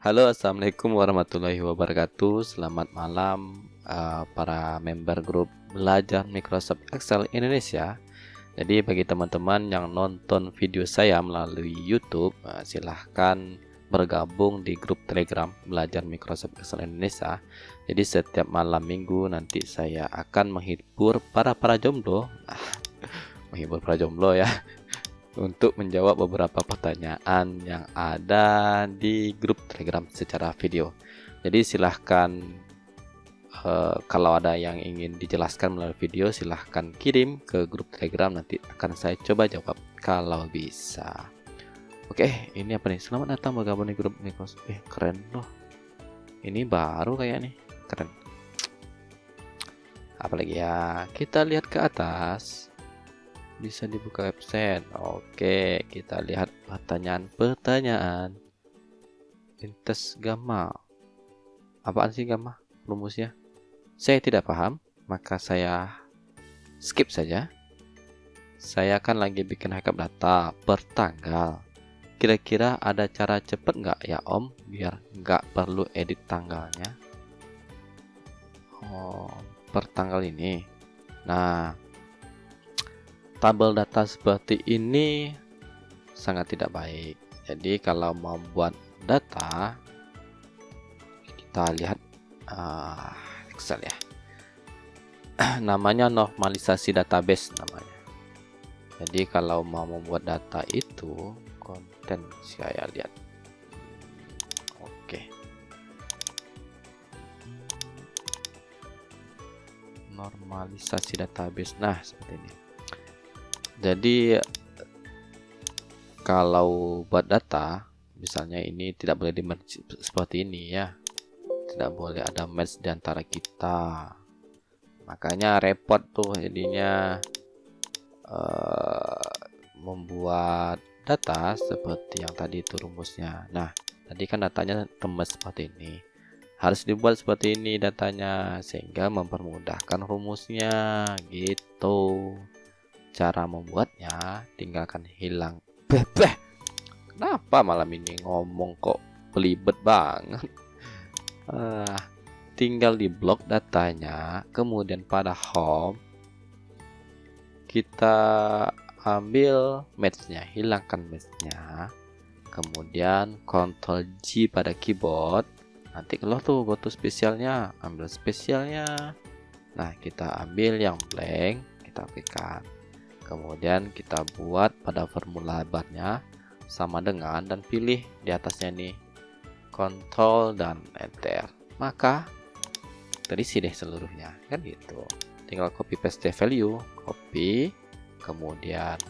Halo, assalamualaikum warahmatullahi wabarakatuh. Selamat malam para member grup belajar Microsoft Excel Indonesia. Jadi bagi teman-teman yang nonton video saya melalui YouTube, silahkan bergabung di grup Telegram belajar Microsoft Excel Indonesia. Jadi setiap malam minggu nanti saya akan menghibur para jomblo, menghibur para jomblo ya, untuk menjawab beberapa pertanyaan yang ada di grup Telegram secara video. Jadi silahkan kalau ada yang ingin dijelaskan melalui video, silahkan kirim ke grup Telegram, nanti akan saya coba jawab kalau bisa. Oke, ini apa nih? Selamat datang bergabung di grup Microsoft. Keren loh. Ini baru kayak nih, keren. Apalagi ya, kita lihat ke atas. Bisa dibuka website. Oke, kita lihat pertanyaan. Intes gamma. Apaan sih gamma? Rumusnya? Saya tidak paham, maka saya skip saja. Saya akan lagi bikin backup data per tanggal. Kira-kira ada cara cepet nggak ya Om, biar nggak perlu edit tanggalnya? Oh, per tanggal ini. Nah, tabel data seperti ini sangat tidak baik. Jadi kalau mau buat data, kita lihat Excel ya. Namanya normalisasi database namanya. Jadi kalau mau membuat data itu, konten saya lihat. Oke. Normalisasi database. Nah, seperti ini. Jadi kalau buat data, misalnya ini tidak boleh di merge seperti ini ya, tidak boleh ada match di antara kita, makanya repot tuh jadinya membuat data seperti yang tadi itu rumusnya. Nah, tadi kan datanya temes seperti ini, harus dibuat seperti ini datanya sehingga mempermudahkan rumusnya gitu. Cara membuatnya tinggalkan hilang. Kenapa malam ini ngomong kok belibet banget? Tinggal di blok datanya, kemudian pada home kita ambil matchnya, hilangkan matchnya, kemudian Ctrl G pada keyboard. Nanti keluar tuh go to spesialnya, ambil spesialnya. Nah, kita ambil yang blank, kita klikkan. Kemudian kita buat pada formula barnya sama dengan, dan pilih di atasnya nih Ctrl dan Enter, maka terisi deh seluruhnya kan gitu. Tinggal copy paste value, copy, kemudian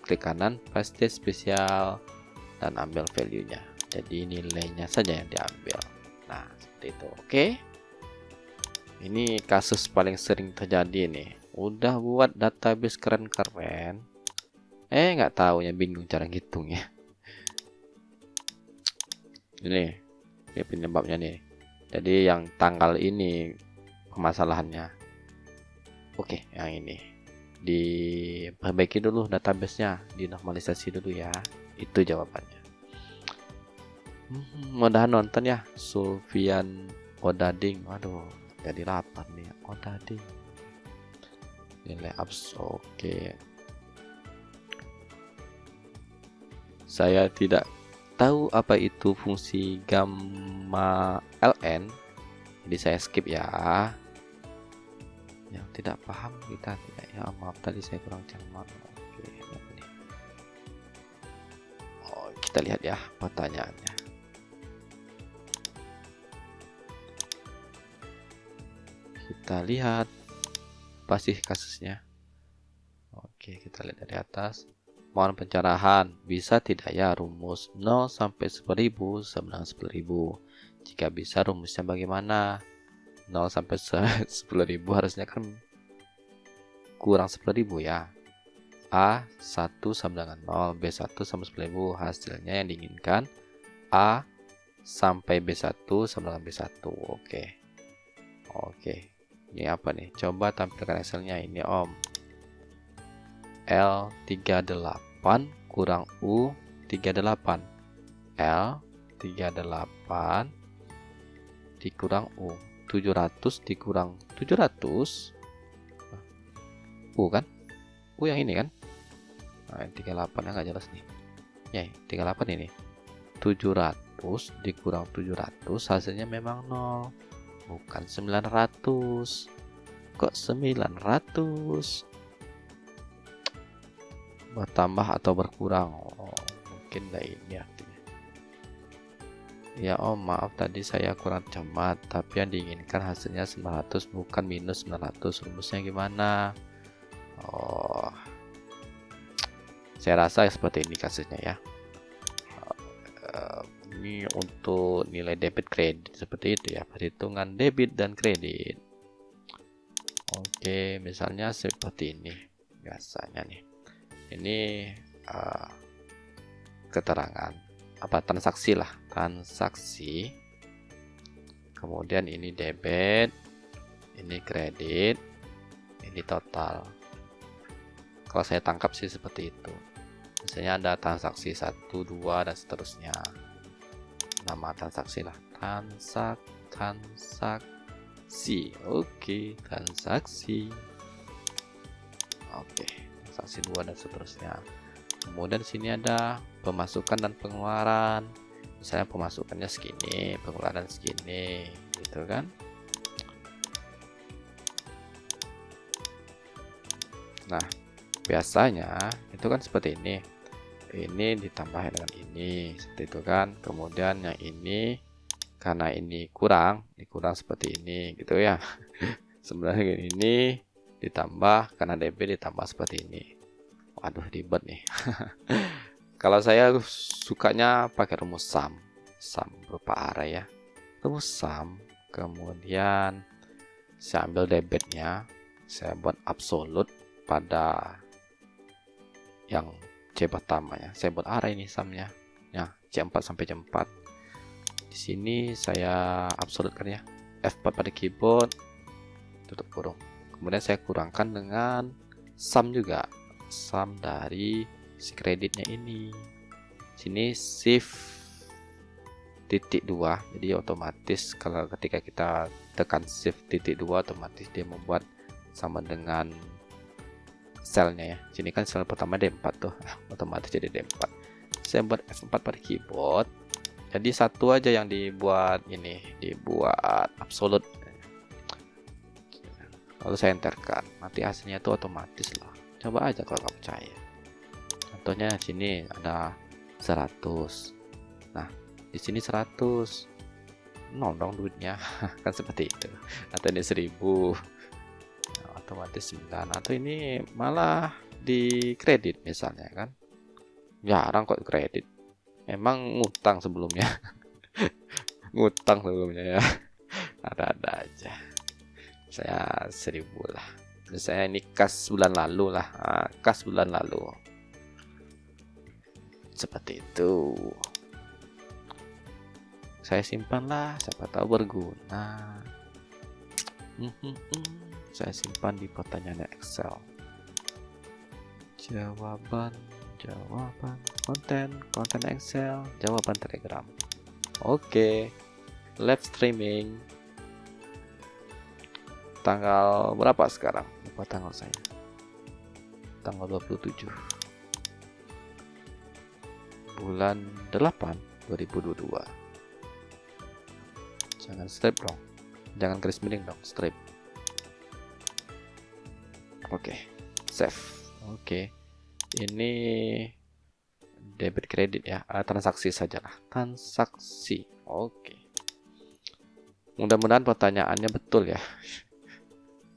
klik kanan paste spesial dan ambil value nya, jadi nilainya saja yang diambil. Nah, seperti itu. Oke, ini kasus paling sering terjadi nih. Udah buat database keren-keren, nggak tahu ya, bingung cara ngitungnya. Ini penyebabnya nih. Jadi yang tanggal ini permasalahannya. Oke, yang ini diperbaiki dulu databasenya, dinormalisasi dulu ya. Itu jawabannya. Mudahan nonton ya, Sulfian Odading. Waduh, jadi lapar nih Odading. Nilai apps. Oke, saya tidak tahu apa itu fungsi gamma ln, jadi saya skip ya. Yang tidak paham kita tidak ya, maaf tadi saya kurang cermat. Oke, kita lihat ya pertanyaannya. Kita lihat pasti kasusnya. Oke, kita lihat dari atas. Mohon pencerahan, bisa tidak ya rumus 0 sampai 10.000 sama 10.000? Jika bisa, rumusnya bagaimana? 0 sampai 10.000 harusnya kan kurang 10.000 ya. A1 sama dengan 0, B1 sama 10.000. Hasilnya yang diinginkan A sampai B1 sama dengan B1. Oke. Ini apa nih? Coba tampilkan Excelnya ini Om. L38 kurang U38. L 38 dikurang U. 700 dikurang 700 U kan? U yang ini kan? Nah, 38 yang nggak jelas nih. Ya, 38 ini. 700 dikurang 700 hasilnya memang 0. Bukan 900. Kok 900? Bertambah atau berkurang? Oh, mungkin ini artinya. Ya Om, maaf tadi saya kurang cermat, tapi yang diinginkan hasilnya 900 bukan minus 900. Rumusnya gimana? Oh, saya rasa seperti ini kasusnya ya. Ini untuk nilai debit kredit seperti itu ya, perhitungan debit dan kredit. Oke, misalnya seperti ini biasanya nih. Ini keterangan apa, transaksi lah, transaksi. Kemudian ini debit, ini kredit, ini total. Kalau saya tangkap sih seperti itu. Misalnya ada transaksi 1, 2 dan seterusnya. Nama transaksi lah, transaksi. Oke, transaksi. Oke, transaksi 2 dan seterusnya. Kemudian sini ada pemasukan dan pengeluaran. Misalnya pemasukannya segini, pengeluaran segini, gitu kan? Nah, biasanya itu kan seperti ini. Ini ditambah dengan ini, seperti itu kan. Kemudian yang ini karena ini kurang seperti ini, gitu ya. Sebenarnya ini ditambah karena debit ditambah seperti ini. Waduh, ribet nih. Kalau saya sukanya pakai rumus sum berupa array ya. Rumus sum, kemudian saya ambil debitnya, saya buat absolut pada yang C pertama ya. Saya buat array ini sumnya. Ya, C4 sampai C4. Di sini saya absolutkan ya. F4 pada keyboard, tutup kurung. Kemudian saya kurangkan dengan sum juga. Sum dari si kreditnya ini. Sini shift titik 2. Jadi otomatis kalau ketika kita tekan shift titik 2 otomatis dia membuat sama dengan selnya ya. Sini kan sel pertama D4 tuh, otomatis jadi D4. Saya buat F4 pada keyboard. Jadi satu aja yang dibuat ini, dibuat absolut. Lalu saya enterkan, nanti hasilnya itu otomatis lah. Coba aja kalau nggak percaya. Contohnya sini ada 100. Nah, di sini 100. Nol dong duitnya. Kan seperti itu. Atau ini 1000. Otomatis 9, atau ini malah di kredit misalnya kan, jarang kok kredit, emang ngutang sebelumnya. Ngutang sebelumnya ya. Ada aja. Saya 1000 lah, misalnya ini kas bulan lalu lah, kas bulan lalu seperti itu. Saya simpan lah, siapa tahu berguna. Saya simpan di pertanyaan Excel. Jawaban konten Excel, jawaban Telegram. Oke. Live streaming. Tanggal berapa sekarang? Lupa tanggal saya. Tanggal 27 bulan 8 2022. Jangan strip dong. Jangan garis miring dong, strip. Oke, save. Oke, ini debit kredit ya, transaksi sajalah, transaksi. Oke, mudah-mudahan pertanyaannya betul ya.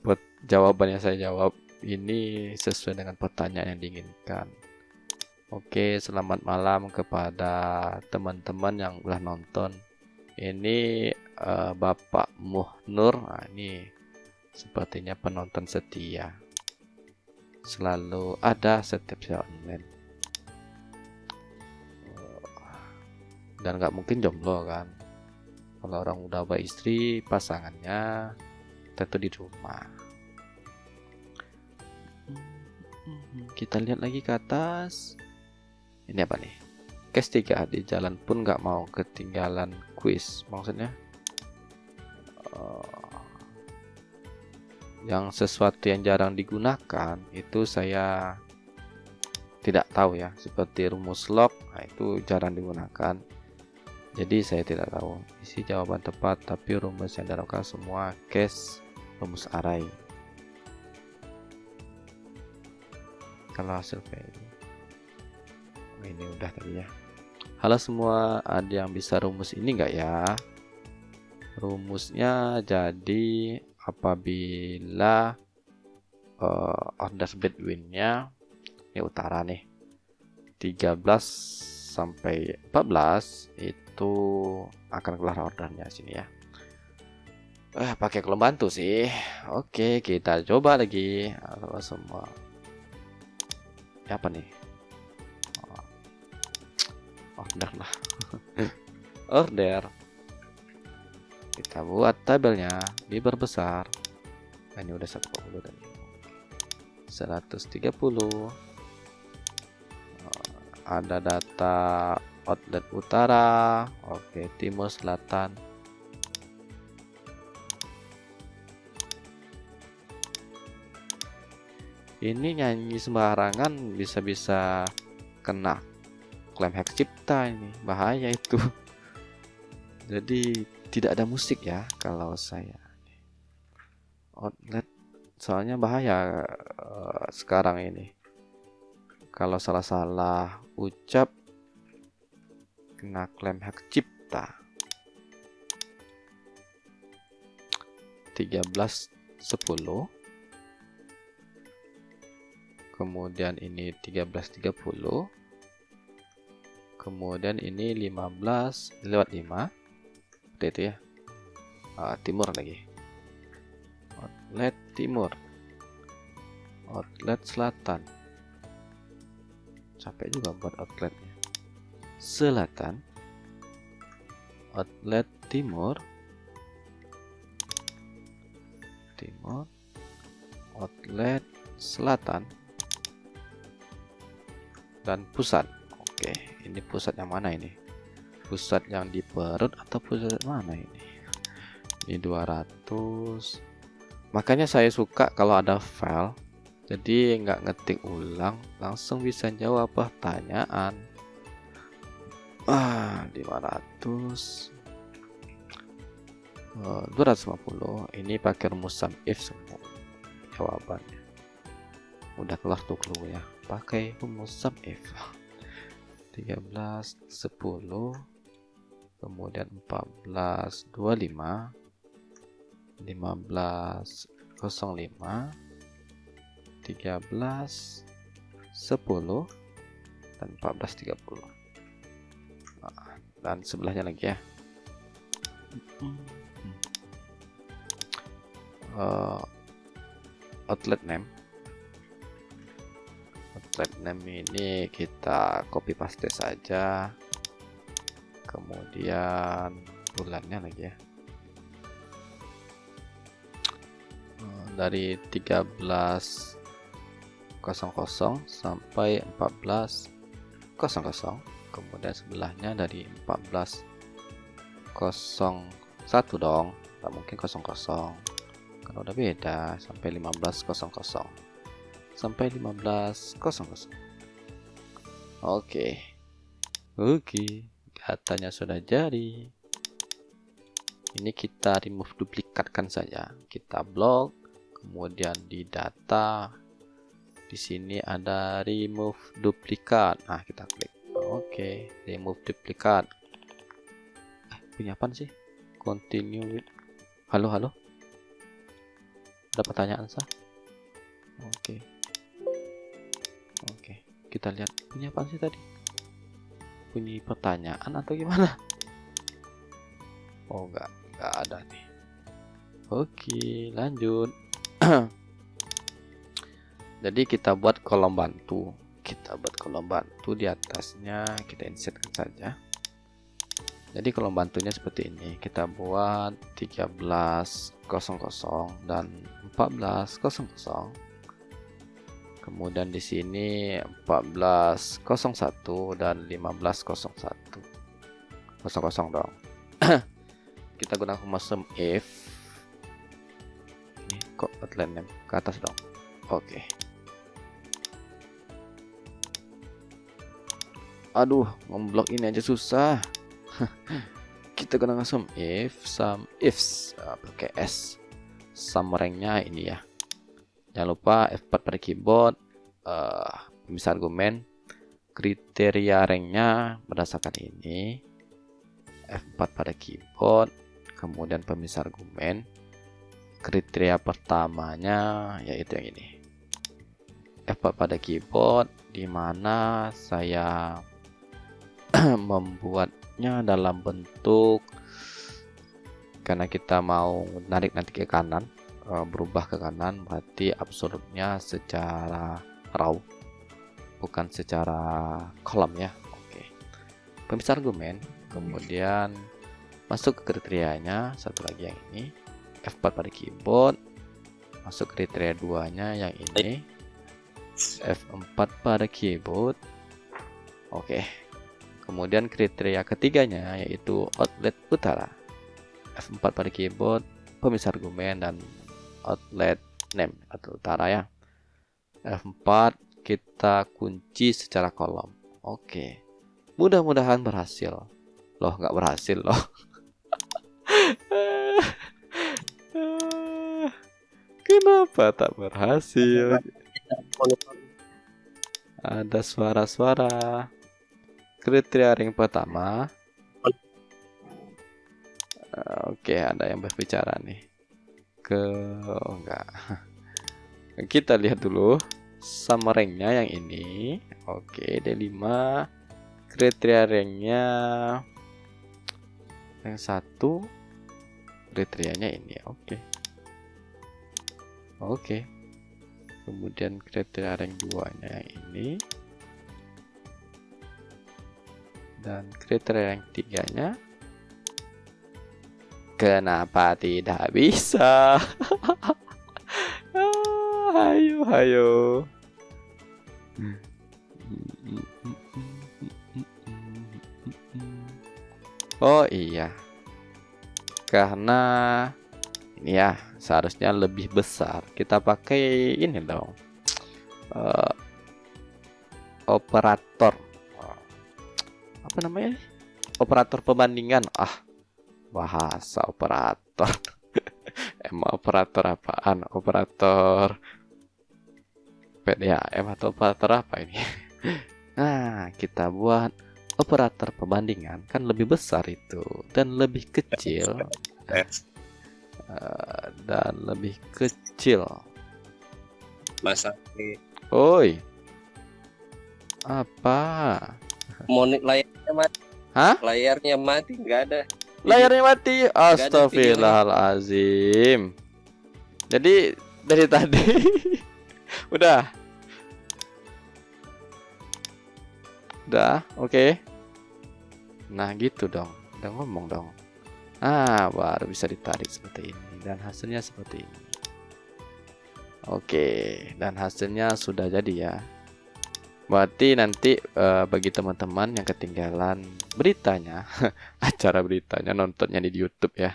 Buat jawabannya saya jawab ini sesuai dengan pertanyaan yang diinginkan. Oke, selamat malam kepada teman-teman yang udah nonton. Ini Bapak Muhnur. Nah, ini sepertinya penonton setia. Selalu ada setiap saya online. Dan nggak mungkin jomblo kan. Kalau orang udah beristri, pasangannya tentu di rumah. Kita lihat lagi ke atas. Ini apa nih? case 3 di jalan pun nggak mau ketinggalan kuis. Maksudnya yang sesuatu yang jarang digunakan itu saya tidak tahu ya, seperti rumus log, nah itu jarang digunakan. Jadi saya tidak tahu isi jawaban tepat, tapi rumus yang dilakukan semua case rumus array. Kalau hasil ini udah tadi ya. Halo semua, ada yang bisa rumus ini enggak ya? Rumusnya jadi apabila order between-nya ini utara nih 13 sampai 14 itu akan keluar ordernya sini ya. Pakai kolom bantu sih. Oke, kita coba lagi. Halo semua. Apa nih? Order lah. Order. Kita buat tabelnya, diperbesar. Nah, ini udah 10 tadi. 130. Ada data outlet utara, oke, timur, selatan. Ini nyanyi sembarangan bisa-bisa kena klaim hak cipta, ini bahaya itu. Jadi tidak ada musik ya kalau saya outlet, soalnya bahaya sekarang ini. Kalau salah-salah ucap kena klaim hak cipta. 13.10. Kemudian ini 13.30. Kemudian ini 15/5. Seperti itu ya. Timur lagi. Outlet timur. Outlet selatan. Capek juga buat outletnya. Selatan. Outlet timur. Timur. Outlet selatan. Dan pusat. Oke, ini pusat yang mana ini? Pusat yang di perut atau pusat mana ini? Ini 200. Makanya saya suka kalau ada file, jadi nggak ngetik ulang, langsung bisa jawab pertanyaan. 500. 250. Ini pakai rumus sum if semua jawabannya. Udah keluar tuh clue ya, pakai rumus sum if. 13.10. Kemudian 14.25, 15.05, 13.10, dan 14.30. Dan sebelahnya lagi ya. Outlet name. Outlet name ini kita copy paste saja. Kemudian bulannya lagi ya. Dari 13.00 sampai 14.00. Kemudian sebelahnya dari 14.01 dong. Nggak mungkin 00. Kan udah beda. Sampai 15.00. Sampai 15.00. Oke. Datanya sudah jadi. Ini kita remove duplikatkan saja. Kita blok, kemudian di data, di sini ada remove duplikat. Nah, kita klik. Oke, remove duplikat. Punya apa sih? Continue with. Halo. Ada pertanyaan sah? Oke, kita lihat punya apa sih tadi? Punya pertanyaan atau gimana? Oh, enggak ada nih. Oke, lanjut. Jadi kita buat kolom bantu. Di atasnya kita insertkan saja. Jadi kolom bantunya seperti ini. Kita buat 13.00 dan 14.00. Kemudian di sini 1401 dan 1501. 00 dong. Kita gunakan custom if. Ini kok outline name ke atas dong. Oke. Aduh, memblok ini aja susah. Kita gunakan sum ifs pakai s. Sum rank-nya ini ya. Jangan lupa F4 pada keyboard, pemisah argumen, kriteria rank-nya berdasarkan ini. F4 pada keyboard, kemudian pemisah argumen, kriteria pertamanya yaitu yang ini. F4 pada keyboard, di mana saya membuatnya dalam bentuk, karena kita mau narik nanti ke kanan, berubah ke kanan, berarti absorbnya secara raw, bukan secara kolom ya. Oke. Pemisah argumen, kemudian masuk ke kriterianya, satu lagi yang ini. F4 pada keyboard, masuk kriteria 2-nya yang ini. F4 pada keyboard. Oke. Kemudian kriteria ketiganya yaitu outlet utara. F4 pada keyboard, pemisah argumen, dan outlet name atau utara ya. F4 kita kunci secara kolom. Oke. Mudah-mudahan berhasil. Loh, nggak berhasil loh. Kenapa tak berhasil? Ada suara-suara. Kriteria ring pertama. Oke, ada yang berbicara nih. Enggak. Kita lihat dulu sama ranknya yang ini. Oke, D5. Kriteria ranknya yang 1. Kriterianya ini. Oke. Kemudian kriteria rank 2-nya yang ini. Dan kriteria rank 3-nya. Kenapa tidak bisa? Hayo. Oh iya, karena ini ya seharusnya lebih besar. Kita pakai ini dong, operator apa namanya? Operator pembandingan. Bahasa operator. Emang operator apaan? Operator PDAM atau operator apa ini? Nah, kita buat operator pembandingan, kan lebih besar itu dan lebih kecil. Dan lebih kecil. Masa Oi. Apa? monik layarnya mati. Hah? Layarnya mati, nggak ada. Layarnya mati. Astagfirullahalazim. Jadi dari tadi udah, oke. Nah gitu dong, udah ngomong dong. Baru bisa ditarik seperti ini dan hasilnya seperti ini. Oke, dan hasilnya sudah jadi ya. Berarti nanti bagi teman-teman yang ketinggalan beritanya, acara beritanya, nontonnya di YouTube ya.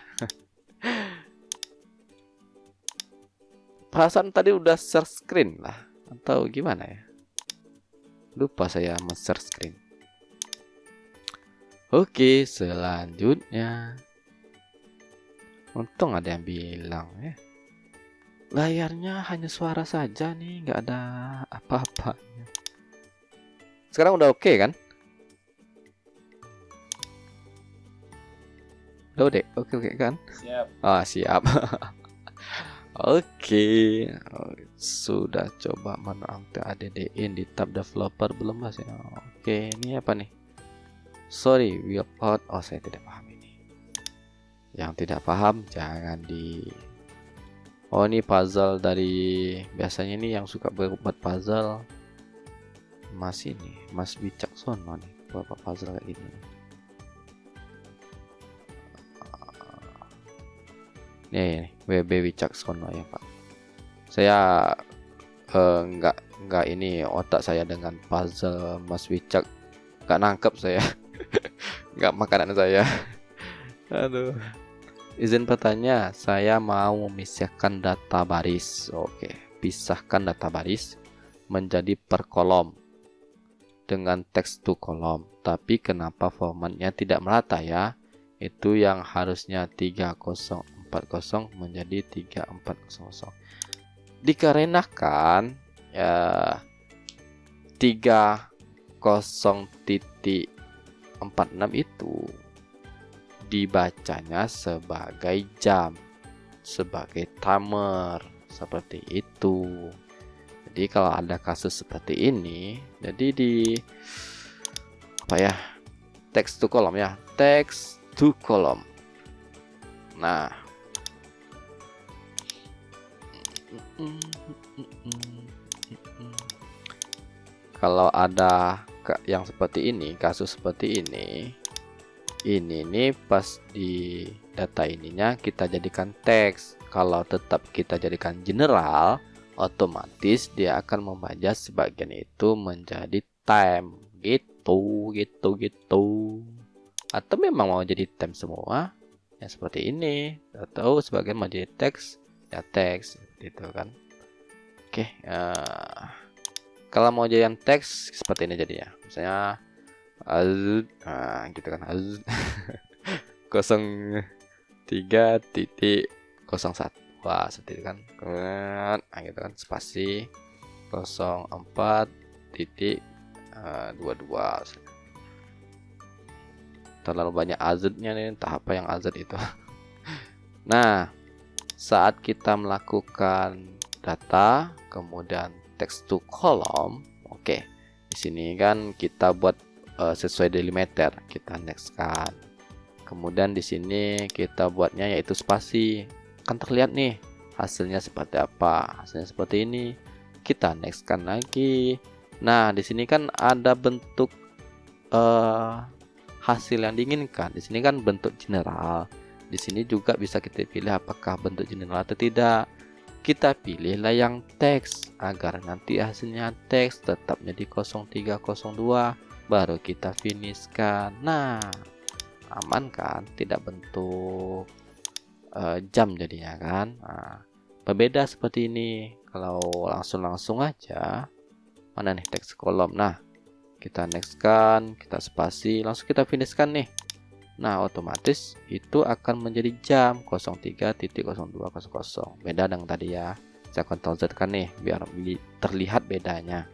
Perasaan tadi udah share screen lah, atau gimana ya? Lupa saya share screen. Oke, selanjutnya. Untung ada yang bilang ya. Layarnya hanya suara saja nih, nggak ada apa-apanya. Sekarang udah oke kan? Udah oke kan? Siap. Siap. Oke. Sudah coba menonton ADD-in di tab developer belum mas ya? Oke, ini apa nih? Sorry, we are out. Saya tidak paham ini. Yang tidak paham jangan di. Ini puzzle dari, biasanya ini yang suka buat puzzle Mas ini, Mas Wicaksono nih, buat puzzle kayak gini. Nih, WB Wicaksono ya Pak. Saya nggak Enggak, ini otak saya dengan puzzle Mas Wicak nggak nangkep saya. Nggak makanan saya. Aduh. Izin bertanya, saya mau memisahkan data baris. Oke, pisahkan data baris menjadi per kolom dengan teks to kolom. Tapi kenapa formatnya tidak merata ya? Itu yang harusnya 3040 menjadi 3400. Dikarenakan ya 30.46 itu dibacanya sebagai jam, sebagai timer, seperti itu. Jadi kalau ada kasus seperti ini, jadi di text to column ya, text to column. Nah, kalau ada yang seperti ini, kasus seperti ini nih pas di data ininya kita jadikan teks. Kalau tetap kita jadikan general, otomatis dia akan membaca sebagian itu menjadi time gitu. Atau memang mau jadi time semua ya seperti ini, atau sebagian mau jadi teks ya teks gitu kan. Oke, kalau mau jadi teks seperti ini jadinya, misalnya gitu kan, 03.01. Wah, seperti itu kan. Gitu kan, spasi 04.22. Terlalu banyak azadnya nih, entah apa yang azad itu. Nah, saat kita melakukan data kemudian text to column, oke. Di sini kan kita buat sesuai delimiter, kita next kan. Kemudian di sini kita buatnya yaitu spasi. Kan terlihat nih hasilnya seperti apa. Hasilnya seperti ini. Kita next kan lagi. Nah, di sini kan ada bentuk hasil yang diinginkan. Di sini kan bentuk general. Di sini juga bisa kita pilih apakah bentuk general atau tidak. Kita pilihlah yang teks agar nanti hasilnya teks tetap jadi 0302. Baru kita finishkan. Nah, aman kan, tidak bentuk jam jadinya kan. Nah, berbeda seperti ini. Kalau langsung aja, mana nih teks kolom. Nah, kita next kan, kita spasi, langsung kita finishkan nih. Nah, otomatis itu akan menjadi jam 03.0200. Beda dengan tadi ya. Saya Ctrl Z kan nih biar terlihat bedanya.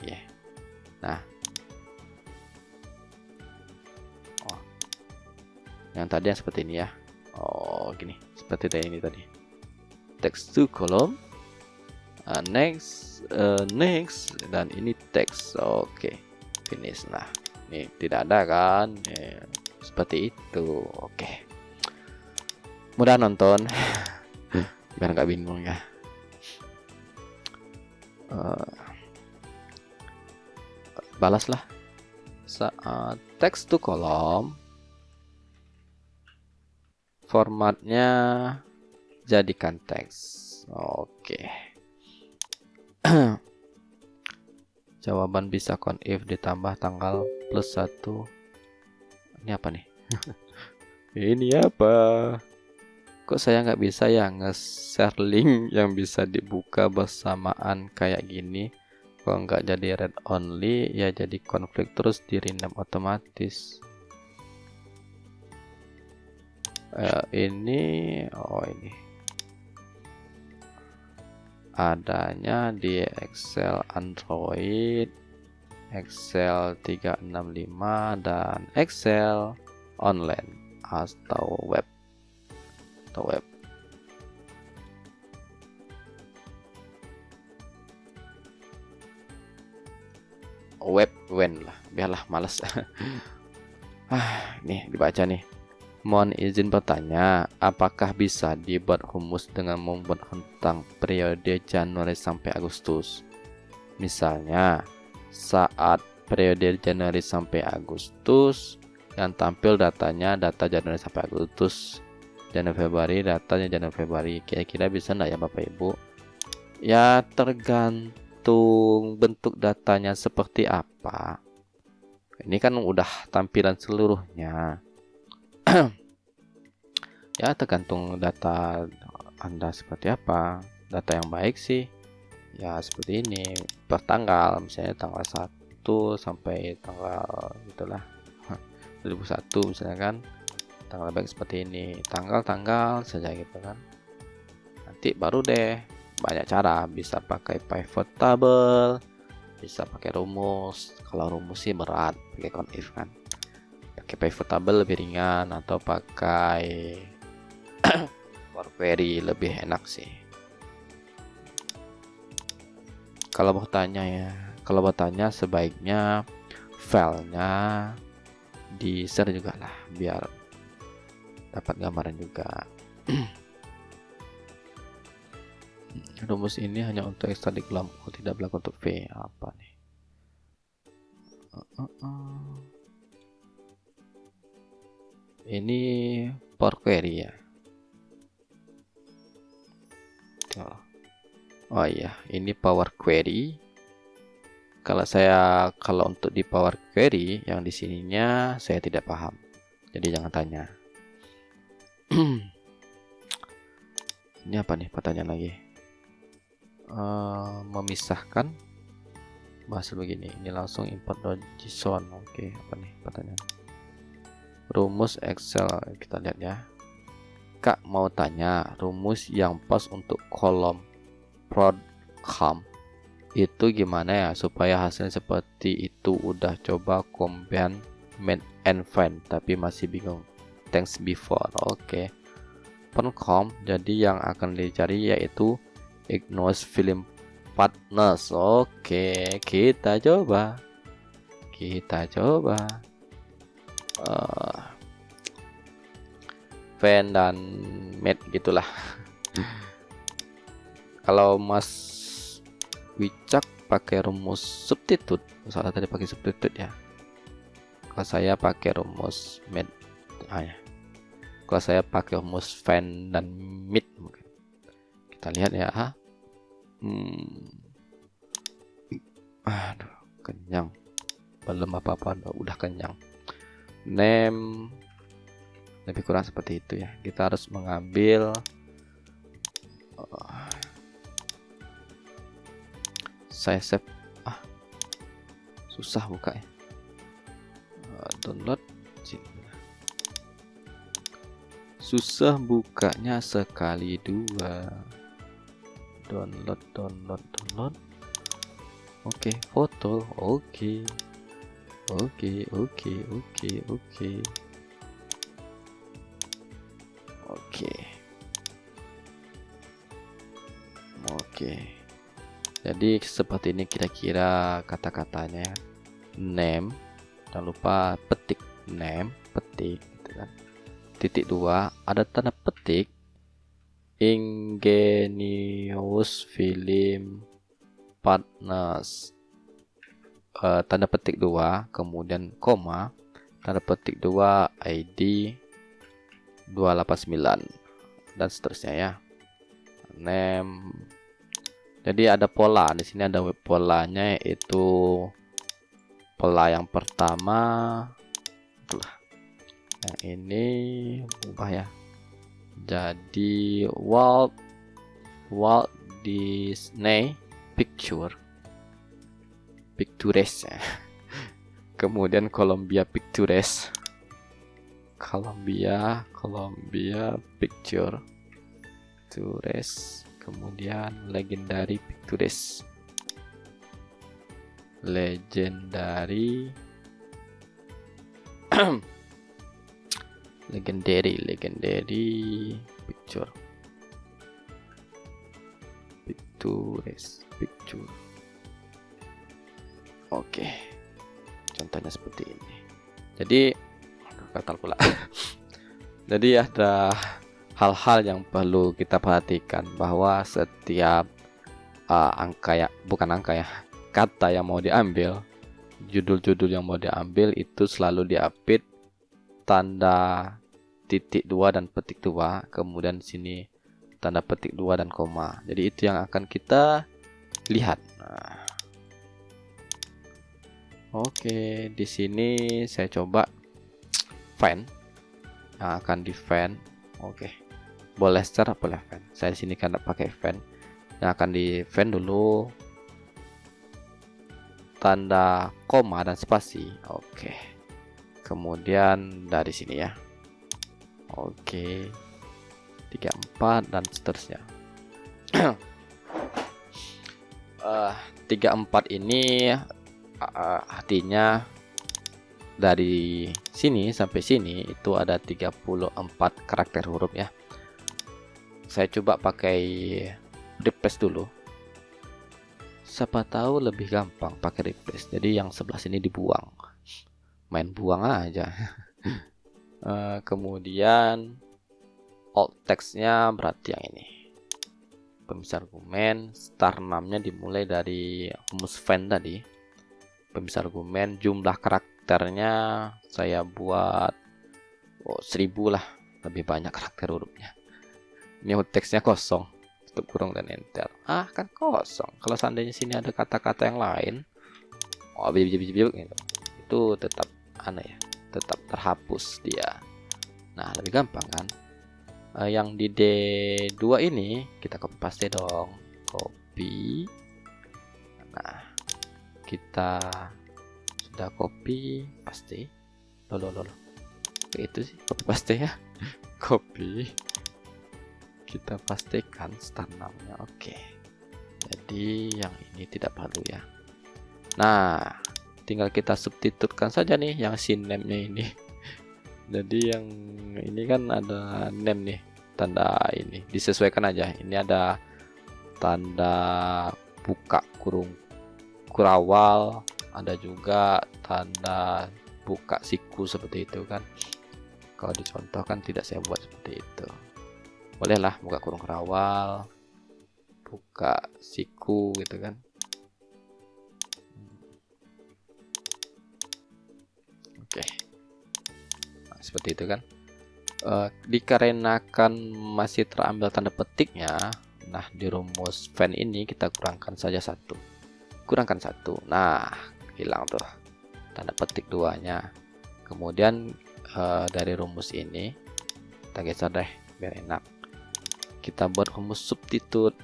Ya. Nah, yang tadi yang seperti ini ya. Oh, gini, seperti ini tadi. Text to column, next, dan ini teks. Oke, finish. Nah, ini tidak ada kan? Seperti itu. Oke. Mudah nonton, biar nggak bingung ya. Balaslah saat text to column formatnya jadikan teks. Oke. Jawaban bisa if ditambah tanggal +1. Ini apa nih? Ini apa? Kok saya nggak bisa ya nge-share link yang bisa dibuka bersamaan kayak gini? Kalau nggak jadi read only ya jadi konflik terus di rename otomatis. Ini adanya di Excel Android, Excel 365 dan Excel online atau web. Web lah, biarlah males. Nih dibaca nih. Mohon izin bertanya, apakah bisa dibuat rumus dengan membuat rentang periode Januari sampai Agustus? Misalnya, saat periode Januari sampai Agustus, yang tampil datanya data Januari sampai Agustus, Januari Februari datanya Januari Februari. Kira-kira bisa enggak ya Bapak Ibu? Ya tergantung bentuk datanya seperti apa. Ini kan udah tampilan seluruhnya. Ya tergantung data Anda seperti apa. Data yang baik sih ya seperti ini, per tanggal, misalnya tanggal 1 sampai tanggal itulah 2001 misalnya kan. Tanggal baik seperti ini, tanggal-tanggal saja gitu kan. Nanti baru deh, banyak cara, bisa pakai pivot table, bisa pakai rumus. Kalau rumus sih berat, pakai count if kan. Pakai pivot table lebih ringan, atau pakai Power Query lebih enak sih. Kalau bertanya sebaiknya filenya di share juga lah, biar dapat gambaran juga. Rumus ini hanya untuk X tadi dalam O, tidak berlaku untuk V. Apa nih? Ini Power Query ya. Oh iya, ini Power Query. Kalau untuk di Power Query yang di sininya saya tidak paham, jadi jangan tanya. Ini apa nih pertanyaan lagi? Memisahkan bahasa begini. Ini langsung import JSON. Oke, apa nih pertanyaan? Rumus Excel, kita lihat ya. Kak mau tanya, rumus yang pas untuk kolom prod com itu gimana ya supaya hasilnya seperti itu? Udah coba combine main and find tapi masih bingung. Thanks before. Oke. Pencom, jadi yang akan dicari yaitu Ignos Film Partners. Oke, kita coba. Fan dan mate gitulah. Kalau Mas Wicak pakai rumus substitute, misalnya tadi pakai substitute ya. Kalau saya pakai rumus mate, ya. Kalau saya pakai rumus fan dan mid mungkin. Kita lihat ya. Aduh, kenyang. Belum apa-apa, udah kenyang. Name lebih kurang seperti itu ya. Kita harus mengambil saya save. Susah buka ya. Download. Susah bukanya sekali dua. Download. Oke, foto. Oke. Jadi seperti ini kira-kira kata-katanya. Name, jangan lupa petik name, petik gitu kan. Titik 2 ada tanda petik Ingenious Film Partners, tanda petik 2, kemudian koma, tanda petik 2 ID 289 dan seterusnya ya. Name. Jadi ada pola di sini, ada polanya, yaitu pola yang pertama itulah. Yang ini ubah ya. Jadi Walt Disney Pictures ya. Kemudian Columbia Pictures. Columbia Pictures. Kemudian Legendary Pictures. Legendary Picture. Oke. Contohnya seperti ini. Jadi gatal pula. Jadi ada hal-hal yang perlu kita perhatikan, bahwa setiap kata yang mau diambil, judul-judul yang mau diambil itu selalu diapit tanda titik 2 dan petik 2, kemudian sini tanda petik 2 dan koma. Jadi itu yang akan kita lihat. Nah, oke, di sini saya coba fan yang akan di fan. Oke, boleh secara boleh fan. Saya di sini kan pakai fan yang akan di fan dulu tanda koma dan spasi. Oke, kemudian dari sini ya. Oke, 34 dan seterusnya. 34 ini artinya dari sini sampai sini itu ada 34 karakter huruf ya. Saya coba pakai replace dulu. Siapa tahu lebih gampang pakai replace. Jadi yang sebelah sini dibuang. Main buang aja. Kemudian alt text-nya berarti yang ini. Pemisah argumen, star 6-nya dimulai dari rumus fan tadi. Pemisah argumen, jumlah karakternya saya buat 1000 lah, lebih banyak karakter hurufnya. Ini teksnya kosong, tutup kurung dan enter. Kan kosong. Kalau seandainya sini ada kata-kata yang lain, gitu, itu tetap aneh ya, tetap terhapus dia. Nah, lebih gampang kan? Yang di D2 ini kita copy paste dong, copy. Nah, kita sudah copy paste. Loh. Itu sih copy paste ya. Copy. Kita pastekan star 6-nya. Oke. Jadi yang ini tidak perlu ya. Nah, tinggal kita substitutkan saja nih yang name-nya ini. Jadi yang ini kan ada name nih, tanda ini disesuaikan aja. Ini ada tanda buka kurung kurawal, ada juga tanda buka siku seperti itu kan. Kalau dicontohkan tidak saya buat seperti itu. Bolehlah buka kurung kurawal, buka siku gitu kan. Oke. Seperti itu kan. Dikarenakan masih terambil tanda petiknya, nah di rumus fan ini kita kurangkan saja satu. Nah, hilang tuh tanda petik 2-nya. Kemudian dari rumus ini kita geser deh biar enak. Kita buat rumus substitute.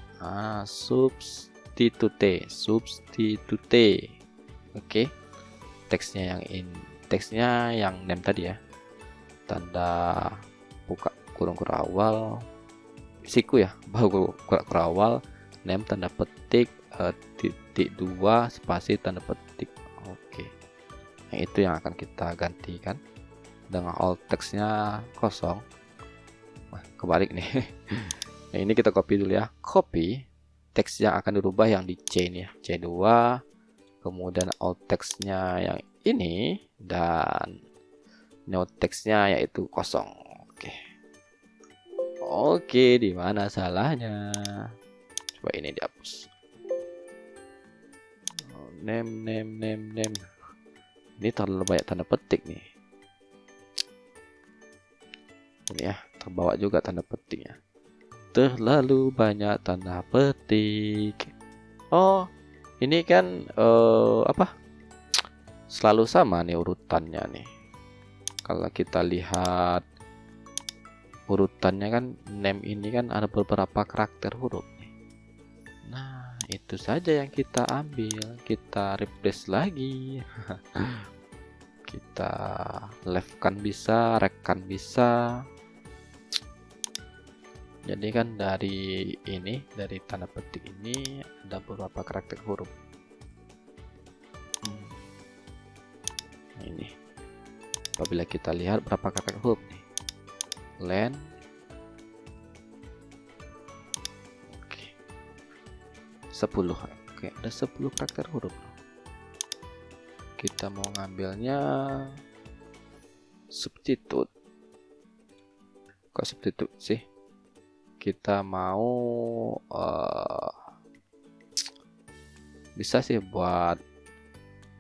Substitute. Oke. Teksnya yang name tadi ya. Tanda buka kurung kurawal siku ya, baru kurawal, name tanda petik titik 2 spasi tanda petik. Oke. Nah, itu yang akan kita gantikan dengan alt text-nya kosong. Kebalik nih. Nah, ini kita copy dulu ya. Copy teks yang akan dirubah yang di C ini ya, C2. Kemudian alt text-nya yang ini dan new text-nya yaitu kosong. Oke, di mana salahnya? Coba ini dihapus. Name. Ini terlalu banyak tanda petik nih. Ini ya, terbawa juga tanda petiknya. Terlalu banyak tanda petik. Oh, ini kan selalu sama nih urutannya nih. Kalau kita lihat urutannya kan, name ini kan ada beberapa karakter huruf nih. Nah, itu saja yang kita ambil, kita replace lagi. Kita left kan bisa, right kan bisa. Jadi kan dari tanda petik ini ada beberapa karakter huruf. Ini apabila kita lihat berapa karakter huruf nih, len, oke, 10. Oke, ada 10 karakter huruf. Kita mau ngambilnya substitute. Kok substitute sih? Kita mau bisa sih buat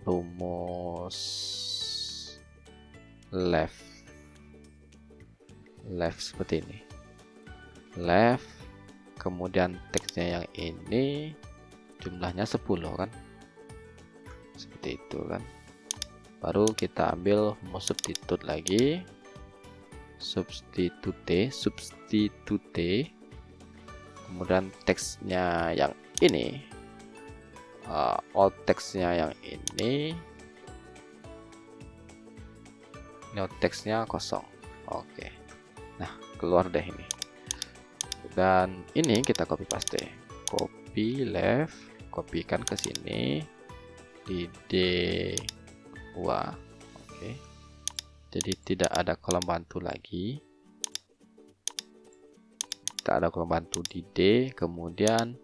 rumus left seperti ini. Left kemudian teksnya yang ini jumlahnya 10 kan, seperti itu kan. Baru kita ambil mau substitute lagi, substitute, kemudian teksnya yang ini, alt teksnya yang ini teksnya kosong. Oke, nah keluar deh ini, dan ini kita copy paste, copy left, kopikan ke sini di D2. Oke, jadi tidak ada kolom bantu lagi, tidak ada kolom bantu di D. Kemudian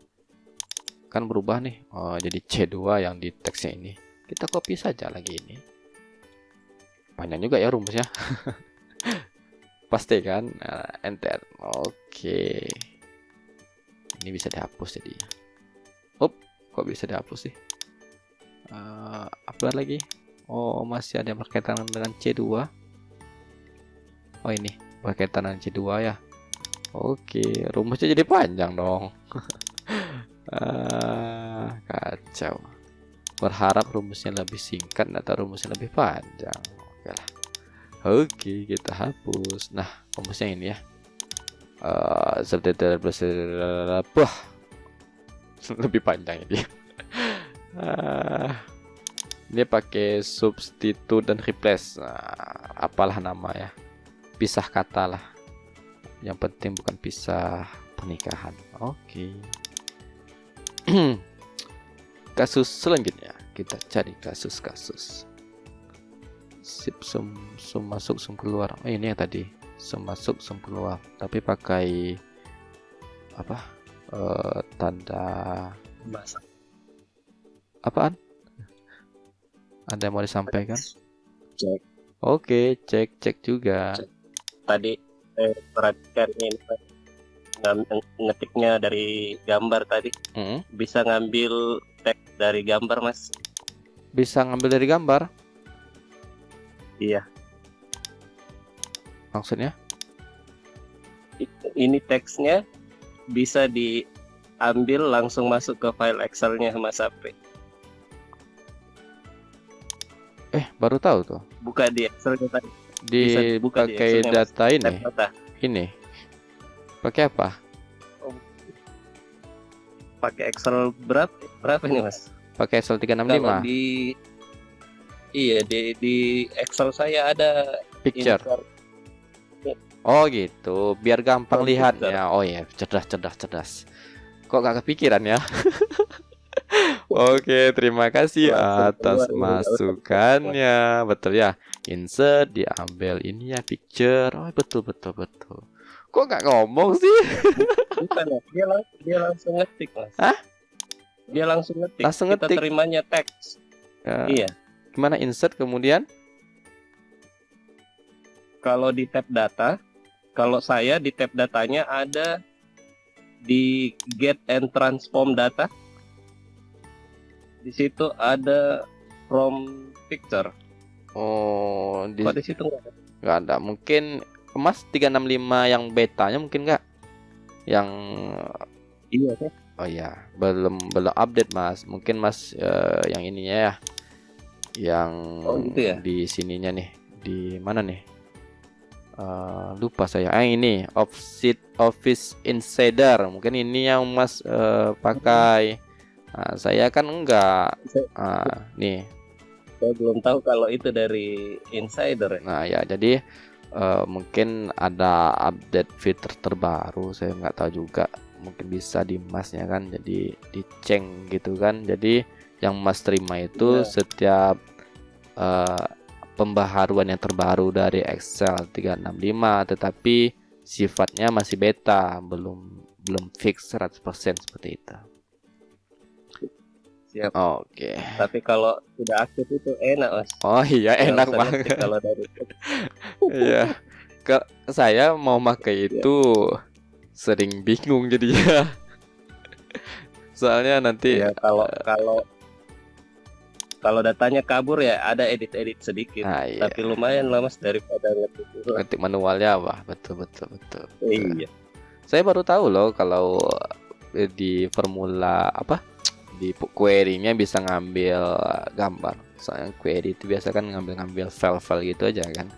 kan berubah nih, jadi C2 yang di teksnya ini. Kita copy saja lagi ini, panjang juga ya rumusnya. Paste kan, enter. Oke, ini bisa dihapus jadi. Kok bisa dihapus sih? Apa lagi? Oh, masih ada yang berkaitan dengan C2. Oh, ini berkaitan dengan C2 ya. Oke, rumusnya jadi panjang dong. Kacau. Berharap rumusnya lebih singkat atau rumusnya lebih panjang. Oke lah. Oke, kita hapus. Nah, rumusnya ini ya. Seperti lebih panjang ini. Dia pakai substitute dan replace. Apalah nama ya. Pisah kata lah. Yang penting bukan pisah pernikahan. Oke. Kasus selanjutnya kita cari kasus-kasus. Sip, sum masuk, sum keluar. Oh, ini yang tadi, sum masuk, sum keluar. Tapi pakai apa? Tanda Bahasa. Apaan? Ada yang mau disampaikan? Cek. Oke, cek juga. Cek. Tadi perhatikan ini ngetiknya dari gambar tadi. Bisa ngambil teks dari gambar, Mas. Bisa ngambil dari gambar? Iya. Maksudnya? Ini teksnya bisa diambil langsung masuk ke file Excel-nya Mas Apri. Baru tahu tuh. Buka di Excel-nya tadi. Bisa dibuka di Dipakai Excel-nya, Mas. data ini. Tab data. Ini. Pakai apa? Pakai Excel berapa ini, Mas? Pakai Excel Kalau 365. di Excel saya ada Picture. insert. Oh gitu, biar gampang Oh, lihatnya. Oh ya, cerdas. Kok gak kepikiran ya? Oke, terima kasih atas masukannya. Betul ya. Insert, diambil ini ya, picture. Oh, betul. Kok gak ngomong sih? Bukan, dia langsung ngetik, Mas. Hah? Dia langsung ngetik. Langsung Kita ngetik. terimanya teks. Iya. Gimana insert kemudian? Kalau di tab data, kalau saya di tab datanya ada di get and transform data. Di situ ada from picture. Oh, Kok di situ nggak ada? nggak ada. Mungkin Mas 365 yang betanya mungkin nggak? Yang Iya kan? oh ya, belum update Mas. Mungkin Mas yang ininya ya. Yang gitu ya? di sininya nih. Di mana nih? Lupa saya. Ini Office Insider. Mungkin ini yang Mas pakai. Nah, saya kan enggak. Nih. Saya belum tahu kalau itu dari insider. Nah ya, jadi mungkin ada update fitur terbaru. Saya nggak tahu juga. Mungkin bisa di Masnya kan. Jadi diceng gitu kan. Jadi yang Mas terima itu setiap pembaharuan yang terbaru dari Excel 365, tetapi sifatnya masih beta, belum fix 100% seperti itu. Siap. Oke. Tapi kalau sudah aktif itu enak, Mas. Oh iya, enak Nggak usah banget. ngetik kalau dari Iya. Saya mau pakai itu sering bingung jadinya. Soalnya nanti ya, kalau datanya kabur ya ada edit sedikit. iya. Tapi lumayan lah Mas daripada ngetik. Ketik manualnya, wah betul. Iya. Saya baru tahu loh kalau di formula apa, di query-nya bisa ngambil gambar. Soalnya query itu biasa kan ngambil file-file gitu aja kan.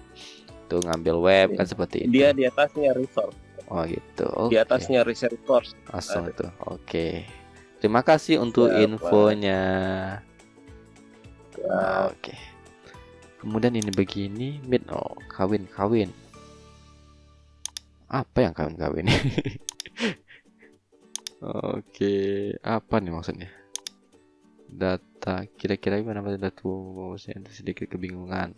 Tuh ngambil web kan seperti itu. Dia di atasnya resource. Oh gitu. Di Oke. atasnya resource. Langsung itu. Oke. Terima kasih untuk Siapa? infonya. Ya, Oke. Kemudian ini begini, meet, oh, kawin. Apa yang kawin? Oke, apa nih maksudnya? Data, kira-kira gimana data tuh? Saya sedikit kebingungan.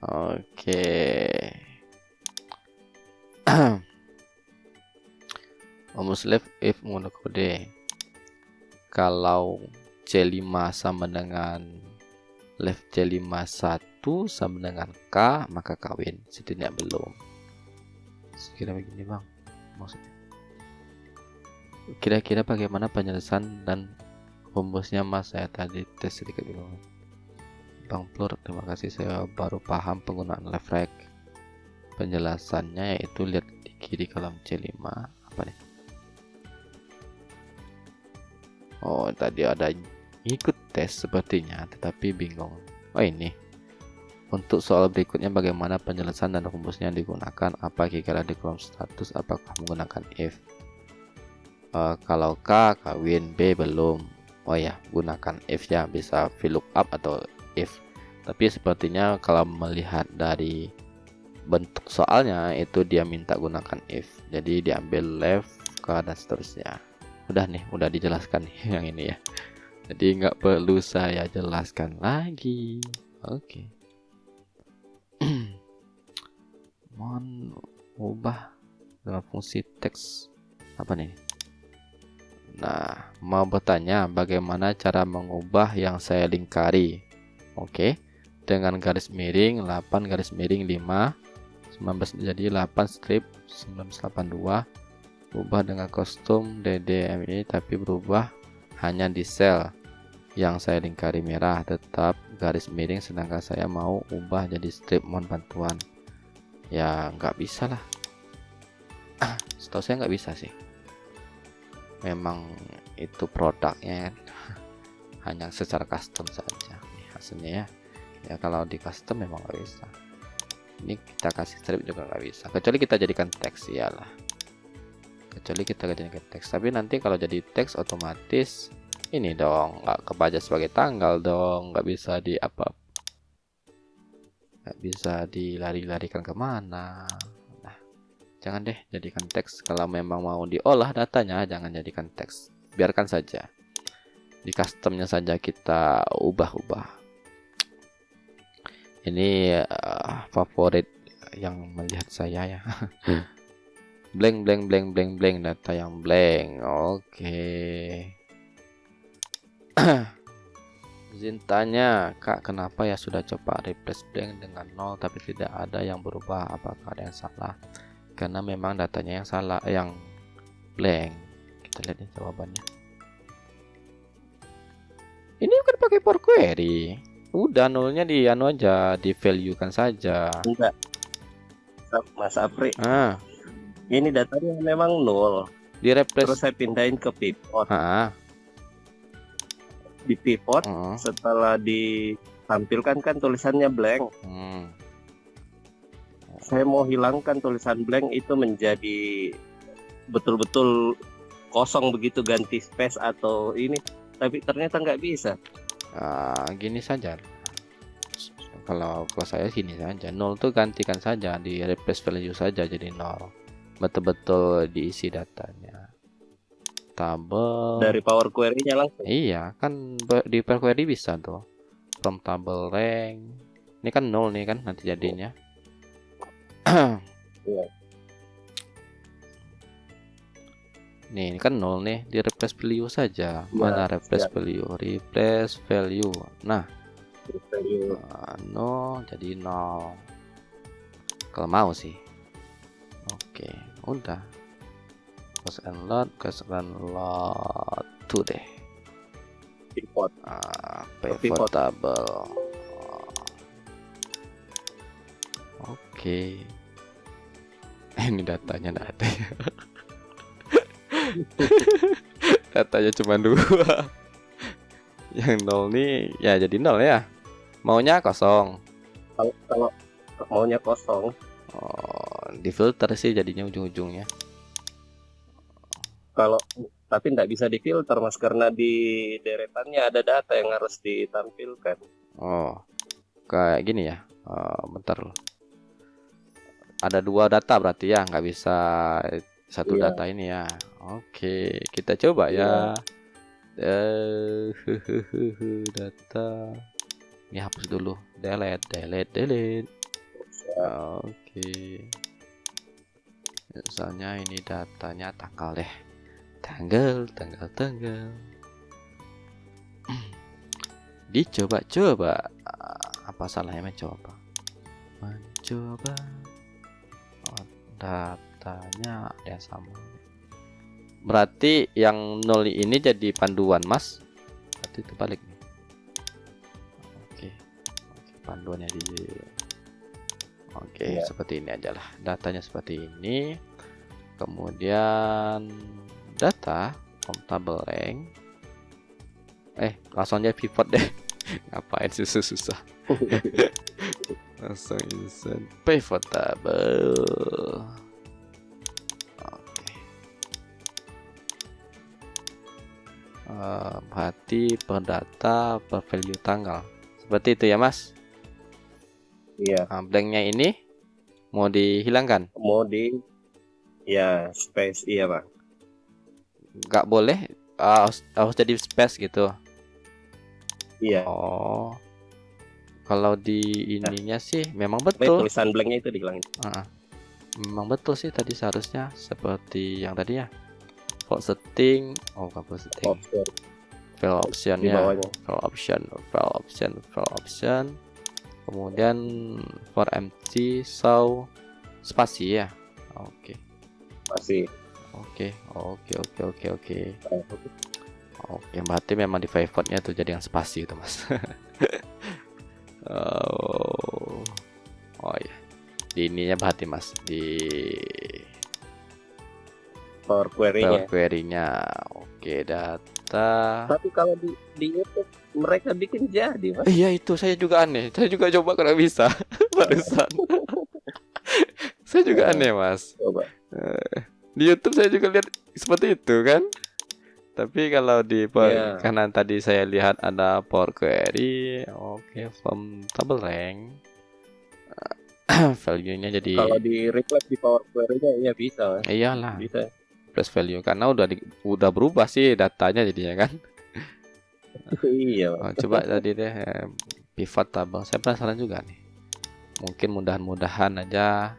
Oke. Almost left if menggunakan kode. Kalau C5 sama dengan left C5 1 sama dengan K, maka kawin. Setidaknya belum. Sekira begini bang, maksudnya. Kira-kira bagaimana penjelasan dan rumusnya mas, saya tadi tes sedikit dulu. Bang Plur, terima kasih, saya baru paham penggunaan left reg. Penjelasannya yaitu lihat di kiri kolom C5 apa nih? Oh, tadi ada ikut tes sepertinya, tetapi bingung. Oh ini. Untuk soal berikutnya, bagaimana penjelasan dan rumusnya digunakan? Apa kira-kira di kolom status? Apakah menggunakan if? Kalau K kawin, B belum. Oh ya, gunakan if ya, bisa VLOOKUP atau if. Tapi sepertinya kalau melihat dari bentuk soalnya itu dia minta gunakan if. Jadi diambil left, K dan seterusnya. Udah nih, udah dijelaskan nih yang ini ya. Jadi nggak perlu saya jelaskan lagi. Oke. Mohon ubah dalam fungsi teks apa nih? Nah, mau bertanya bagaimana cara mengubah yang saya lingkari. Oke. Dengan garis miring 8 garis miring 5 19 jadi 8 strip 1982. Ubah dengan kostum DDMI tapi berubah hanya di sel yang saya lingkari merah, tetap garis miring, sedangkan saya mau ubah jadi strip. Mohon bantuan. Ya nggak bisa lah. Setahu saya nggak bisa sih. Memang itu produknya kan. Hanya secara custom saja nih hasilnya ya. Ya kalau di custom memang nggak bisa. Ini kita kasih strip juga nggak bisa. Kecuali kita jadikan teks, iyalah. Kecuali kita jadikan teks. Tapi nanti kalau jadi teks otomatis ini dong nggak kebaca sebagai tanggal dong. Nggak bisa di apa. Nggak bisa dilari-larikan kemana. Nah, jangan deh jadikan teks. Kalau memang mau diolah datanya, jangan jadikan teks, biarkan saja di customnya saja kita ubah-ubah. Ini favorit yang melihat saya ya. Blank data yang blank. Oke. Izin tanya, Kak, kenapa ya sudah coba replace blank dengan 0 tapi tidak ada yang berubah? Apakah ada yang salah? Karena memang datanya yang salah, yang blank. Kita lihat nih jawabannya. Ini bukan pakai for query. Udah nolnya di anu aja, di value kan saja. enggak. Mas Apri, Ah, ini datanya memang 0. di Terus replace. saya pindahin ke pivot. Ah, Di pivot ah, setelah ditampilkan kan tulisannya blank. Saya mau hilangkan tulisan blank itu menjadi betul-betul kosong begitu, ganti space atau ini, tapi ternyata nggak bisa. gini saja. Kalau saya gini saja, 0 tuh gantikan saja, di replace value saja jadi 0. Betul-betul diisi datanya. Tabel. Dari Power Query-nya langsung. Iya, kan di per query bisa tuh. From table rank. Ini kan 0 nih kan nanti jadinya. Iya. Nih, ini kan 0 nih, di replace value saja. Mana replace value? Replace value. Nah, Value. 0 jadi 0. Kalau mau sih. Oke, udah. Cast and load tuh deh. Pivot. Pivot table. Oke. Ini datanya enggak ada ya. Datanya cuma 2. Yang 0 nih ya jadi 0 ya. Maunya kosong. Kalau maunya kosong, Oh, difilter sih jadinya ujung-ujungnya. kalau tapi nggak bisa difilter Mas karena di deretannya ada data yang harus ditampilkan. Oh, kayak gini ya. Bentar loh. Ada 2 data berarti ya, nggak bisa satu Iya. data ini ya. Oke, kita coba ya. Data. Ini hapus dulu. Delete. Oke. Misalnya ini datanya tanggal deh. Tanggal. Dicoba-coba. Apa salahnya mencoba? Oh, datanya ada yang sama. Berarti yang 0 ini jadi panduan, Mas. Berarti itu balik nih. Oke, panduannya di. Oke, Iya. seperti ini aja lah. Datanya seperti ini. Kemudian data table rank. Langsung aja pivot deh. Ngapain susah-susah. Langsung insert pivot table. Oke. Berarti per data per value tanggal. Seperti itu ya, Mas. Iya. Blanknya ini mau dihilangkan? Mau ya space, iya Pak. Nggak boleh. Harus jadi space gitu. Iya. Oh, kalau di ininya sih memang Tapi betul. tulisan blanknya itu dihilangin. Memang betul sih tadi seharusnya seperti yang tadi ya. File setting, bukan file setting. File option Di ya. bawahnya. File option. Kemudian for empty show spasi ya. Oke. Masih. Oke. Oke, berarti memang di pivotnya tuh jadi yang spasi itu, Mas. Oh ya, di ininya berarti, Mas, di Power query-nya. Oke, data. Tapi kalau di YouTube mereka bikin jadi, Mas. Iya, itu saya juga aneh. Saya juga coba kalau bisa. Barusan. Saya juga aneh, Mas. Coba. Di YouTube saya juga lihat seperti itu kan. Tapi kalau di kanan tadi saya lihat ada Power Query, from table rank, value-nya jadi. Kalau di reflect di Power Query-nya ya bisa. Mas. Iyalah. Bisa. Plus value karena udah berubah sih datanya jadinya kan. Iya. Coba tadi deh pivot table. Saya penasaran juga nih. Mungkin mudah-mudahan aja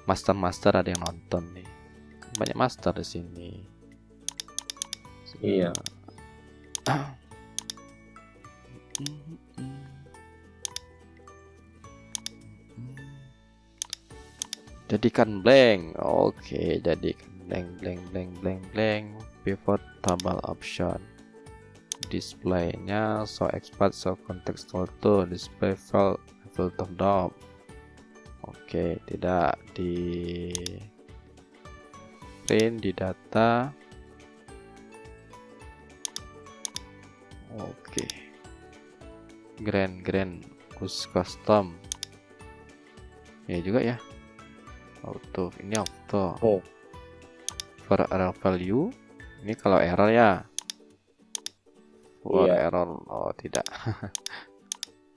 master ada yang nonton nih. Banyak master di sini. Iya. Jadikan blank. Oke, jadikan blank. Pivot table option. Displaynya so expert so contextual to display file filter dom. Oke, tidak di print di data. Oke. Grand custom. Ya juga ya. Ini auto. For error value. Ini kalau error ya. For error tidak.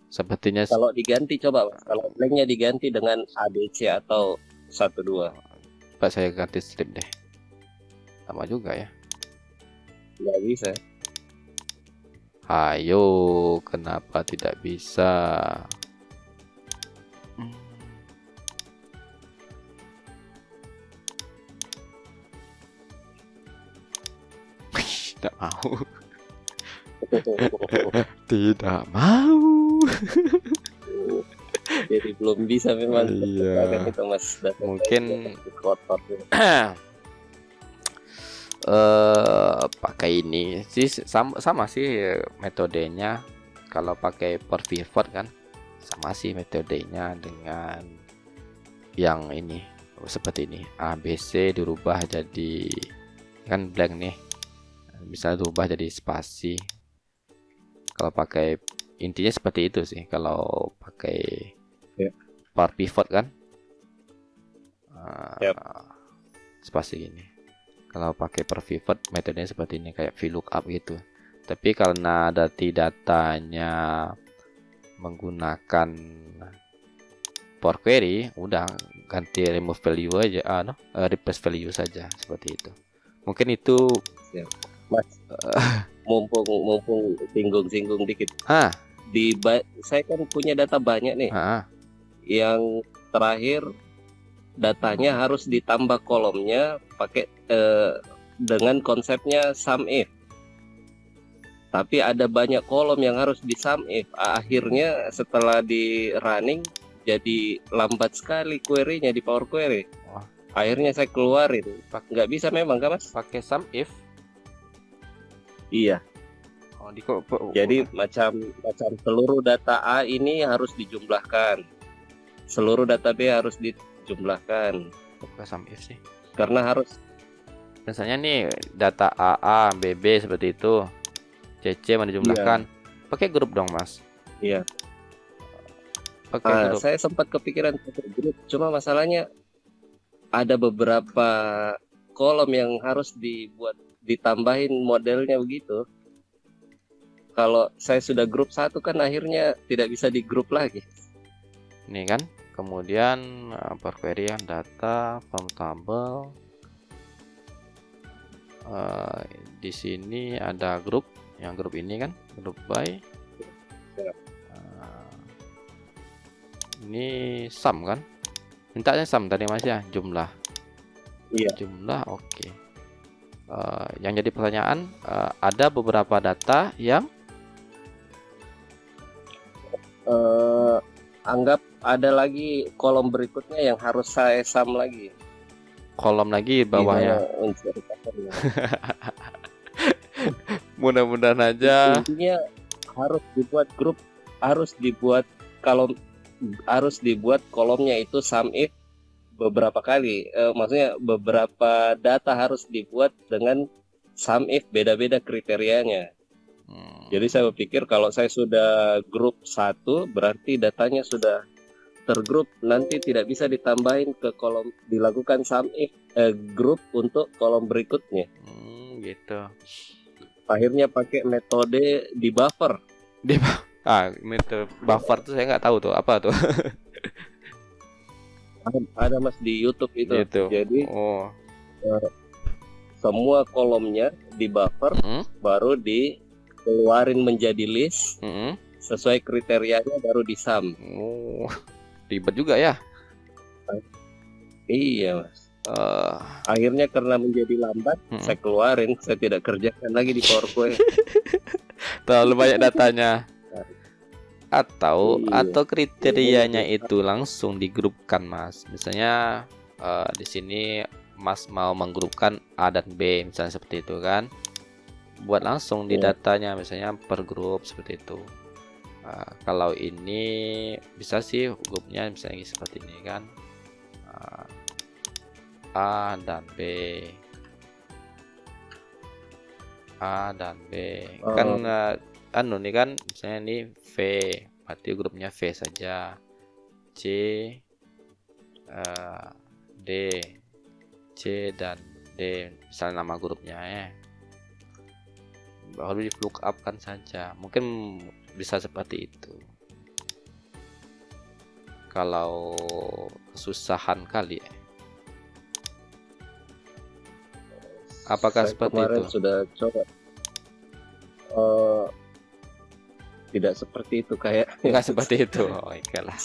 Sepertinya kalau diganti coba, Mas. Kalau blanknya diganti dengan ABC atau 12. Pak saya ganti strip deh. Sama juga ya. Nggak bisa. Ayo, kenapa tidak bisa? Tidak mau. Tidak mau. Jadi belum bisa memang. Iya. Itu, Mas. Mungkin pakai ini sih sama sih metodenya. Kalau pakai per pivot kan sama sih metodenya dengan yang ini seperti ini. ABC dirubah jadi kan blank nih, bisa diubah jadi spasi. Kalau pakai intinya seperti itu sih. Kalau pakai Ya. power pivot kan Yap. spasi gini. Kalau pakai power pivot metodenya seperti ini, kayak VLOOKUP gitu. Tapi karena datanya menggunakan Power Query, udah ganti remove value aja, replace value saja seperti itu. Mungkin itu. Mas, mumpung singgung dikit. Ah, Saya kan punya data banyak nih. Yang terakhir datanya harus ditambah kolomnya pakai dengan konsepnya sum if. Tapi ada banyak kolom yang harus di sum if. Akhirnya setelah di running jadi lambat sekali query-nya di Power Query. Wah. Akhirnya saya keluarin. Nggak bisa memang kan Mas? pakai sum if. Iya. Oh, Jadi macam seluruh data A ini harus dijumlahkan. Seluruh data B harus dijumlahkan. pakai sum if sih. Karena harus Misalnya nih data AA, BB seperti itu. CC mau dijumlahkan. Pakai grup dong, Mas. Iya. Pakai grup. Saya sempat kepikiran pakai grup, cuma masalahnya ada beberapa kolom yang harus ditambahin modelnya begitu. Kalau saya sudah grup satu kan akhirnya tidak bisa di grup lagi. Nih kan. Kemudian Power Query yang data form table. Di sini ada grup, yang grup ini kan, grup by. Ini sum kan, mintanya sum tadi Mas ya, jumlah. Iya. Jumlah, oke. Yang jadi pertanyaan, ada beberapa data yang Anggap ada lagi kolom berikutnya yang harus saya sum lagi. kolom lagi bawahnya. Mudah-mudahan aja. Intinya harus dibuat grup, harus dibuat kolomnya itu sum if beberapa kali. Maksudnya beberapa data harus dibuat dengan sum if beda-beda kriterianya. Jadi saya berpikir kalau saya sudah grup 1 berarti datanya sudah tergrup, nanti tidak bisa ditambahin ke kolom, dilakukan sum if grup untuk kolom berikutnya. Gitu. Akhirnya pakai metode di buffer. Metode buffer tuh saya nggak tahu tuh apa tuh. Ada Mas di YouTube itu. Gitu. Jadi semua kolomnya di buffer, baru dikeluarin menjadi list, sesuai kriterianya baru di sum. Ribet juga ya. Iya Mas. Akhirnya karena menjadi lambat, saya keluarin, saya tidak kerjakan lagi di PowerPoint. Terlalu banyak datanya. Atau kriterianya itu langsung digrupkan Mas. Misalnya di sini Mas mau menggrupkan A dan B, misalnya seperti itu kan. Buat langsung di datanya, misalnya per grup seperti itu. Kalau ini bisa sih grupnya misalnya seperti ini kan. A dan B, kan nih kan, misalnya ini V, berarti grupnya V saja. C, D, C dan D, misalnya nama grupnya ya. Baru di lookup kan saja, mungkin bisa seperti itu. Kalau kesusahan kali ya. Apakah saya seperti kemarin itu? Sudah coba. Tidak seperti itu kayak. Enggak seperti itu. Oh, iyalah.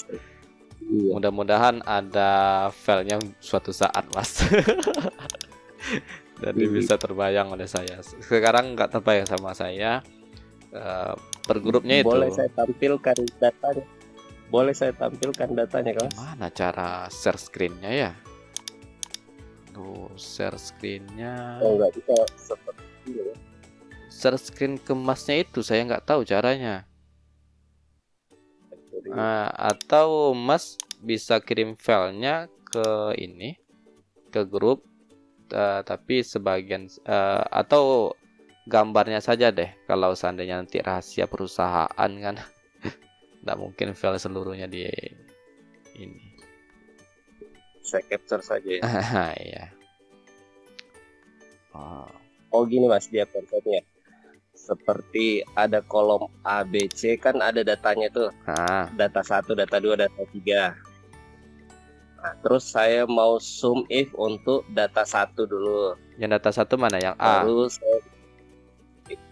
Iya. Mudah-mudahan ada filenya suatu saat, Mas. Jadi bisa terbayang oleh saya. Sekarang nggak terbayang sama saya. Per grupnya itu. Boleh saya tampilkan datanya? Boleh saya tampilkan datanya, Mas? Gimana cara share screen-nya ya? Tuh, share screen-nya. Oh, nggak bisa seperti ini ya. Share screen ke Masnya itu saya nggak tahu caranya. Atau Mas bisa kirim filenya ke ini, ke grup, tapi sebagian atau gambarnya saja deh. Kalau seandainya nanti rahasia perusahaan kan, nggak mungkin file seluruhnya di ini. Saya capture saja ya. Iya. Oh gini Mas, dia konsepnya. Seperti ada kolom A, B, C kan ada datanya tuh. Data 1, data 2, data 3. Nah, terus saya mau sum if untuk data 1 dulu. Yang data 1 mana? Yang A. Terus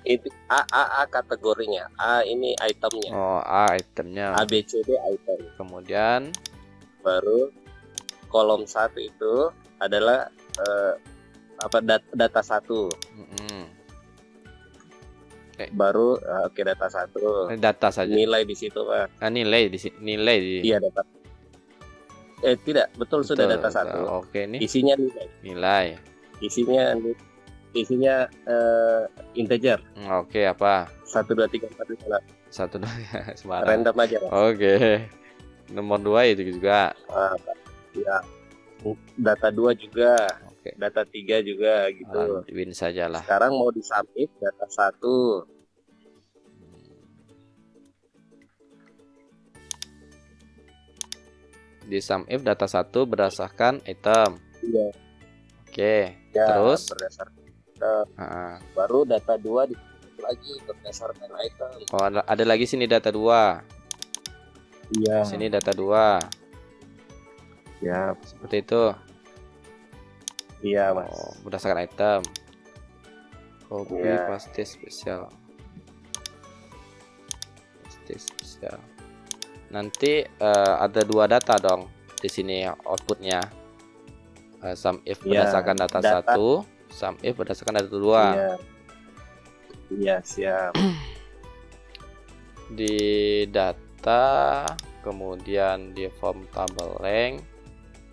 itu A kategorinya. A ini itemnya. Oh, A itemnya. A, B, C, D item. Kemudian Baru kolom 1 itu adalah data 1. Baru oke, data 1. Data saja. Nilai di situ Pak. Nilai di nilai di. Iya, data. Tidak, betul sudah data 1. Oke, nih. Isinya nilai. Nilai. Isinya integer. Oke, apa? 1 2 3 4 5. 1 2 sembarang. Random aja Pak. Oke. Nomor 2 itu juga. Ya. Data 2 juga. Oke. Data 3 juga gitu. Win sajalah. Sekarang mau disubmit data 1. Di sum if data 1 berdasarkan item. Iya. Oke. Ya, Terus berdasarkan item. Baru data 2 lagi berdasarkan item. Oh, ada lagi sini data 2. Iya. Sini data 2. Ya, seperti itu. Iya, Mas. Oh, berdasarkan item. Copy paste spesial. Paste spesial. Nanti ada 2 data dong di sini outputnya. Sum if berdasarkan data 1, sum if berdasarkan data 2. Iya, siap. Di data, kemudian di form table length.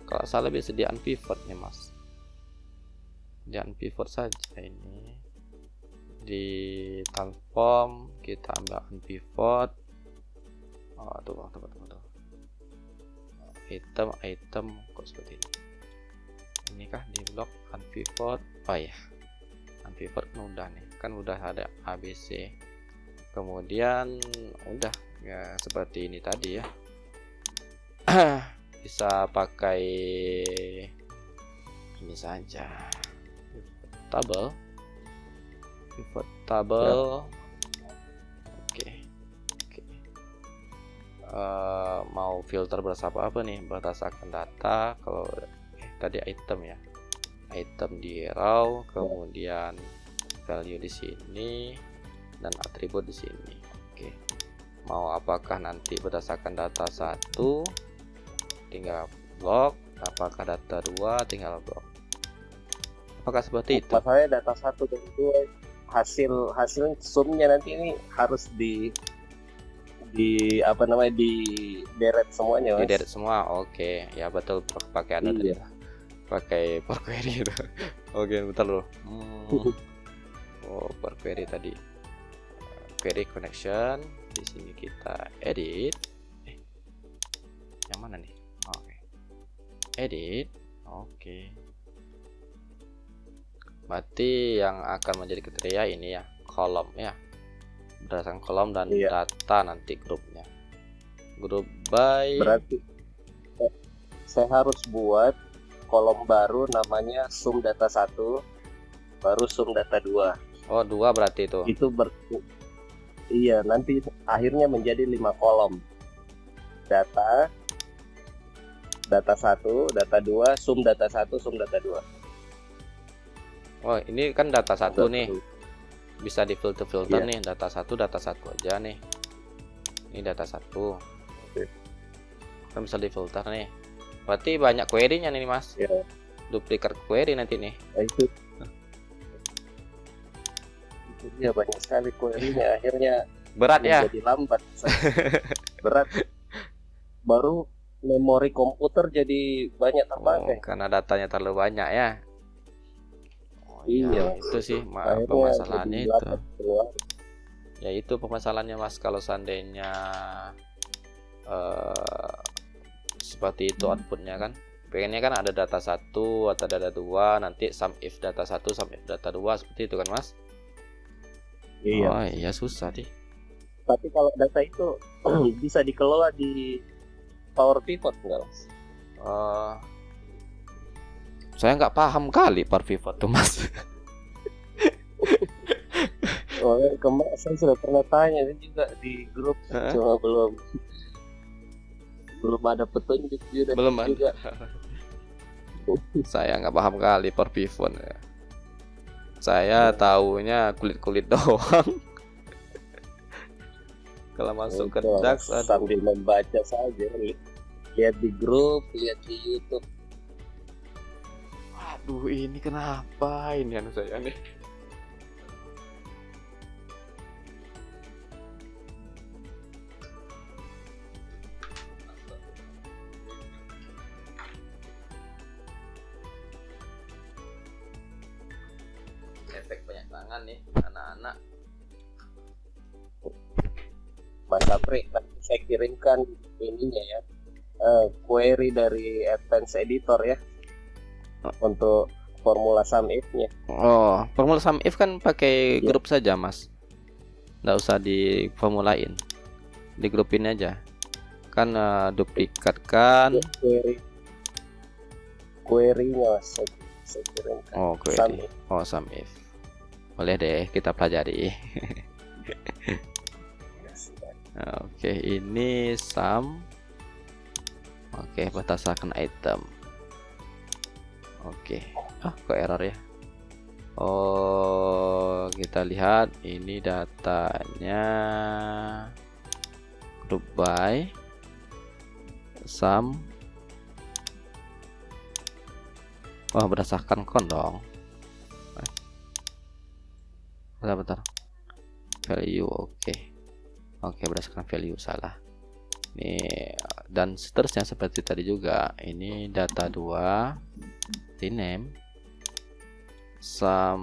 Kalau salah bisa di unpivot nih Mas. Di unpivot saja ini. Di transform kita ambil unpivot. Oh, tunggu. Item kok seperti ini. Ini kah di blok unpivot? Oh ya, unpivot kan udah nih, kan udah ada ABC. Kemudian udah ya seperti ini tadi ya. Bisa pakai ini saja. Pivot table. Mau filter berdasarkan apa nih? Berdasarkan data. Kalau tadi item ya, item di row, kemudian value di sini dan atribut di sini. Oke, mau apakah nanti berdasarkan data 1 tinggal blok, apakah data 2 tinggal blok, apakah seperti itu? Masalahnya data 1 dan 2 hasil sumnya nanti ini harus di deret semuanya, Mas. Di deret semua. Oke, ya betul, pakai tadi pakai per query itu. Oke, bentar loh. Per query tadi. Query connection. Di sini kita edit. Yang mana nih? Oke. Edit. Oke. Berarti yang akan menjadi kriteria ini ya, kolom ya. Berdasarkan kolom dan data nanti grupnya. Grup by. Berarti saya harus buat kolom baru namanya sum data 1, baru sum data 2. Oh, 2 berarti itu. Itu iya, nanti akhirnya menjadi 5 kolom. Data 1, data 2, sum data 1, sum data 2. Oh, ini kan data 1 nih. Bisa di filter nih, data 1 aja nih. Ini data 1. Kan bisa di filter nih. Berarti banyak query-nya nih Mas. Duplikat query nanti nih. Itu dia banyak sekali query-nya, akhirnya berat ya. Jadi lambat. Berat. Baru memori komputer jadi banyak terpakai. Karena datanya terlalu banyak ya. Iya, itu sih permasalahannya itu. Ya itu permasalahannya Mas, kalau seandainya seperti itu outputnya kan, Pengennya kan ada data 1 atau data 2, nanti sum if data 1 sum if data 2 seperti itu kan Mas? Iya. Oh iya susah deh. Tapi kalau data itu bisa dikelola di Power Pivot enggak, Mas? Saya nggak paham kali Power Pivot tuh Mas. Oh, kemarin saya sudah pernah tanya juga di grup, cuma belum ada petunjuk juga. Belum ada. Saya nggak paham kali Power Pivot ya. Saya taunya kulit-kulit doang. Kalau masuk ke DAX, sambil membaca saja, lihat di grup, lihat di YouTube. Aduh, ini kenapa ini anu saya nih? Efek banyak tangan nih anak-anak. Mas Apri, nanti saya kirimkan ininya ya, query dari Advanced Editor ya, untuk formula sum if-nya. Oh, formula sum if kan pakai grup saja Mas, nggak usah diformulain, digrupin aja kan, duplikat kan. Query-nya Mas, saya kirimkan. Oh, query. Sum if. Boleh deh kita pelajari. Oke, ini sum. Oke, berdasarkan item. Oke. Kok error ya? Oh, kita lihat ini datanya group by sum. Oh, berdasarkan kon dong. Bentar. Value, oke, berdasarkan value, salah. Nih, dan seterusnya seperti tadi juga. Ini data 2, rename sum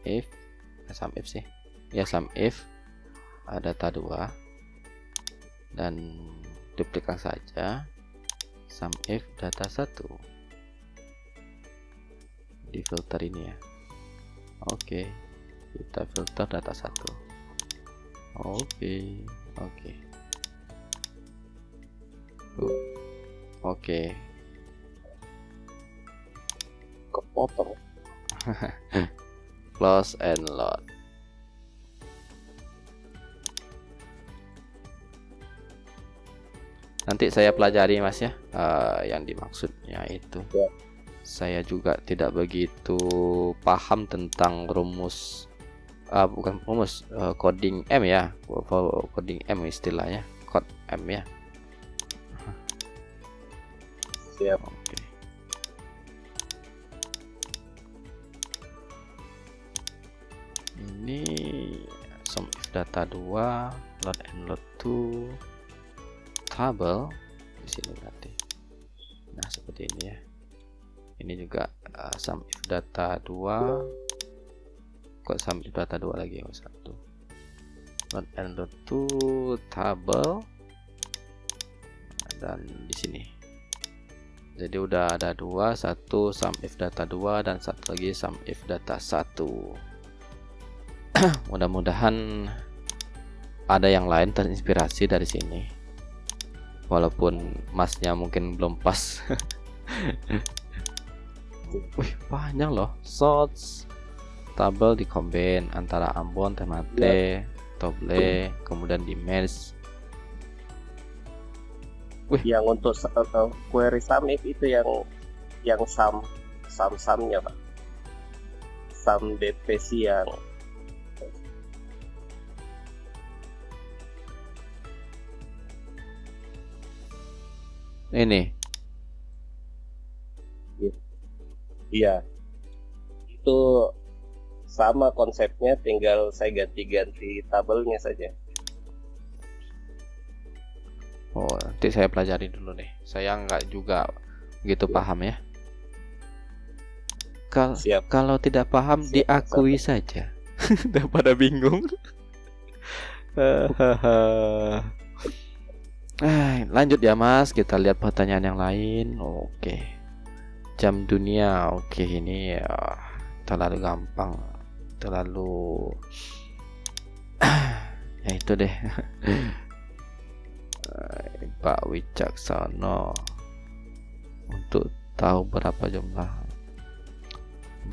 if sih. Ya, sum if data 2 dan duplikat saja sum if data 1. Di filter ini ya. Oke. Kita filter data 1. Oke. Kepotong. Close and load. Nanti saya pelajari Mas ya, yang dimaksudnya itu. Ya. Saya juga tidak begitu paham tentang rumus, bukan rumus, coding M ya, coding M istilahnya, code M ya. Siap. Oke. Ini sum if data 2, load and load to table di sini berarti. Nah, seperti ini ya. Ini juga sum if data 2. Kok sum if data 2 lagi? Satu. Load and load to table. Dan di sini. Jadi udah ada 2, satu sum if data 2 dan satu lagi sum if data 1. Mudah-mudahan ada yang lain terinspirasi dari sini. Walaupun masnya mungkin belum pas. Wih, panjang loh. Sorts tabel di combine antara Ambon, Ternate, Toble, kemudian di merge. Wih. Yang untuk query sum if itu yang sumnya Pak. Sum DPC yang ini. Iya. Itu sama konsepnya, tinggal saya ganti-ganti tabelnya saja. Oh, nanti saya pelajari dulu deh. Saya nggak juga gitu paham ya. Kalau tidak paham diakui saja. Daripada bingung. Lanjut ya Mas, kita lihat pertanyaan yang lain. Oke, jam dunia. Oke, ini terlalu gampang, terlalu ya itu deh. Pak Wicaksono, untuk tahu berapa jumlah,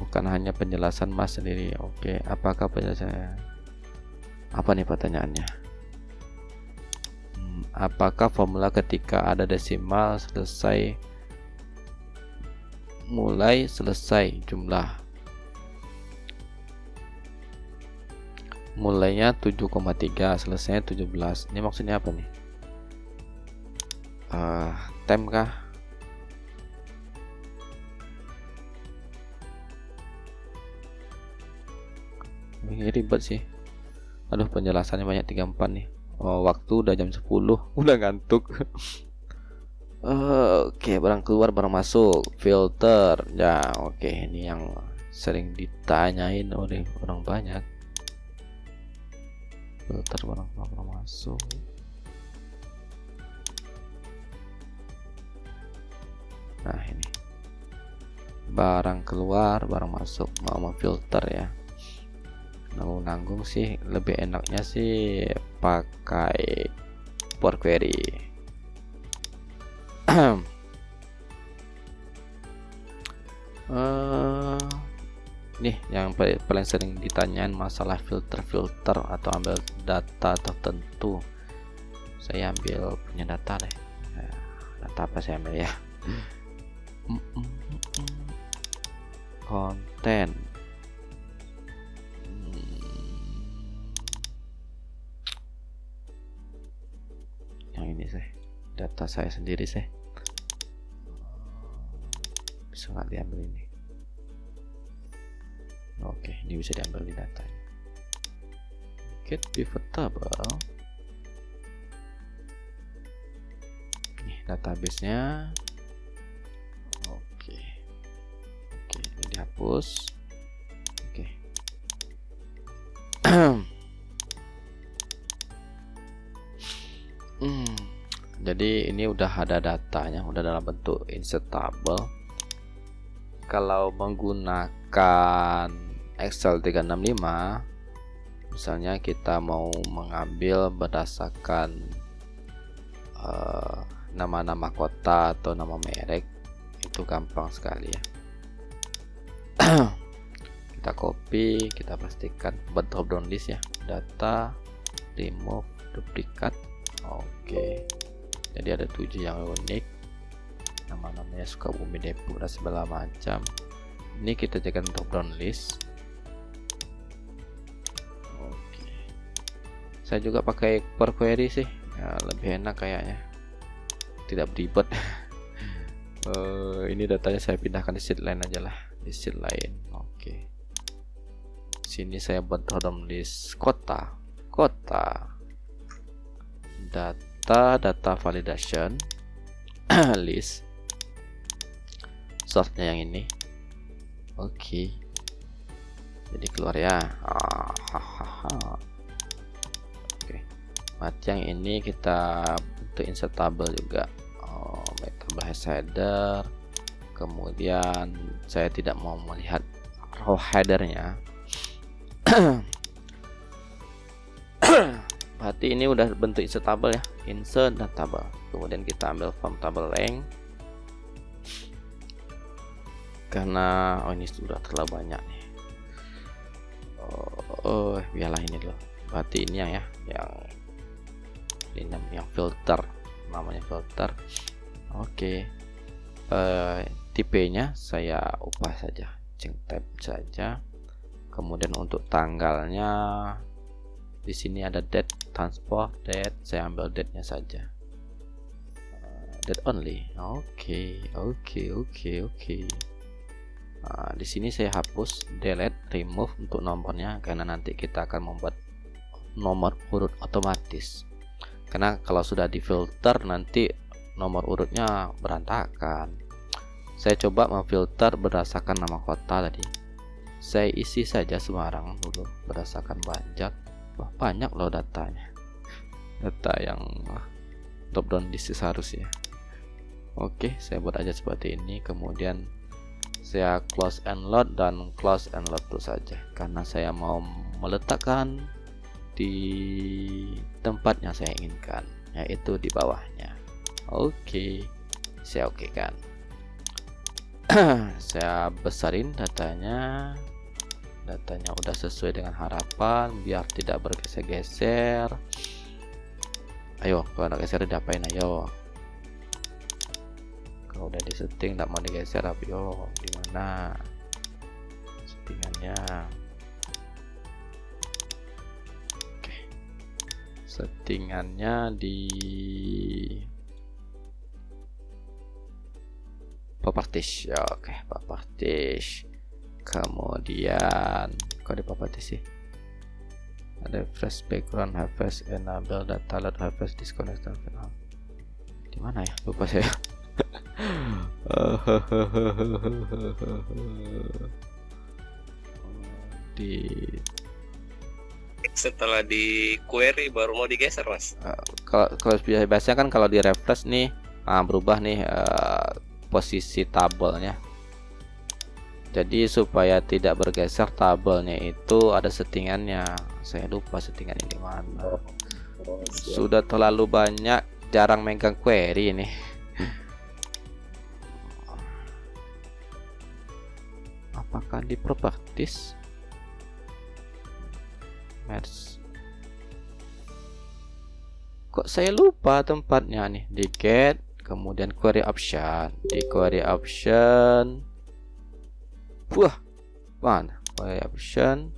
bukan hanya penjelasan Mas sendiri. Oke, apakah penjelasannya? Apa nih pertanyaannya? Apakah formula ketika ada desimal selesai mulai selesai jumlah? Mulainya 7,3, selesainya 17. Ini maksudnya apa nih? Tem kah? Ini ribet sih. Aduh, penjelasannya banyak 34 nih. Waktu udah jam 10. Udah ngantuk. Oke, barang keluar barang masuk, filter ya. Oke, ini yang sering ditanyain oleh orang banyak. Filter barang keluar barang masuk. Nah, ini barang keluar barang masuk, mau memfilter ya. Nanggung sih, lebih enaknya sih pakai Power Query. Nih yang paling sering ditanyain masalah filter atau ambil data tertentu. Saya ambil punya data deh. Data apa saya ambil ya? Konten. Yang ini sih, data saya sendiri sih. Bisa nggak diambil ini? Oke, ini bisa diambil di datanya. Get pivot table. Nih database-nya. Oke, ini dihapus. Oke. Jadi ini udah ada datanya, udah dalam bentuk insert table. Kalau menggunakan Excel 365, misalnya kita mau mengambil berdasarkan nama-nama kota atau nama merek, itu gampang sekali ya. Kita copy, kita pastikan buat drop down list ya, data, remove, duplikat. Oke, jadi ada 7 yang unik, nama-namanya Sukabumi, Depok dan segala macam. Ini kita jadikan drop down list. Oke, saya juga pakai Power Query sih ya, lebih enak kayaknya, tidak beribet. Ini datanya saya pindahkan di sheet lain aja lah, di sheet lain. Oke, sini saya buat drop down list kota, data validation list, sortnya yang ini. Oke, jadi keluar ya. Oke, mati yang ini kita bentuk insert table juga. Table header. Kemudian saya tidak mau melihat row headernya. Berarti ini udah bentuk insert table ya, insert dan table. Kemudian kita ambil form table rank, karena ini sudah terlalu banyak nih. Biarlah ini dulu. Berarti ini yang ini yang filter, namanya filter. Oke, tipenya saya ubah saja, tab saja. Kemudian untuk tanggalnya di sini ada date, transport date, saya ambil date-nya saja, date only. Oke. Di sini saya hapus, delete, remove untuk nomornya, karena nanti kita akan membuat nomor urut otomatis. Karena kalau sudah difilter nanti nomor urutnya berantakan. Saya coba memfilter berdasarkan nama kota tadi. Saya isi saja Semarang dulu berdasarkan Banjar. Wah, banyak loh datanya. Data yang top down list seharusnya. Oke, saya buat aja seperti ini, kemudian saya close and load dan close and load itu saja, karena saya mau meletakkan di tempat yang saya inginkan, yaitu di bawahnya. Oke, saya oke kan. Saya besarin datanya udah sesuai dengan harapan, biar tidak bergeser-geser. Ayo, kalau nak geser diapain? Ayo, kalau udah disetting tidak mau digeser, ayo di mana settingannya? Oke, settingannya di properties ya. Oke, properties, kemudian kok di properties sih ada fresh background, harvest, enable data load, harvest, disconnect, di mana ya, lupa saya. Di Setelah di query baru mau digeser, Mas. kalau biasanya kan kalau di refresh nih berubah nih posisi tabelnya. Jadi supaya tidak bergeser tabelnya itu ada settingannya. Saya lupa settingannya di mana. Sudah terlalu banyak, jarang megang query ini. Apakah di properties? Merge. Kok saya lupa tempatnya nih, di get, kemudian query option. Di query option, wah, mana query option?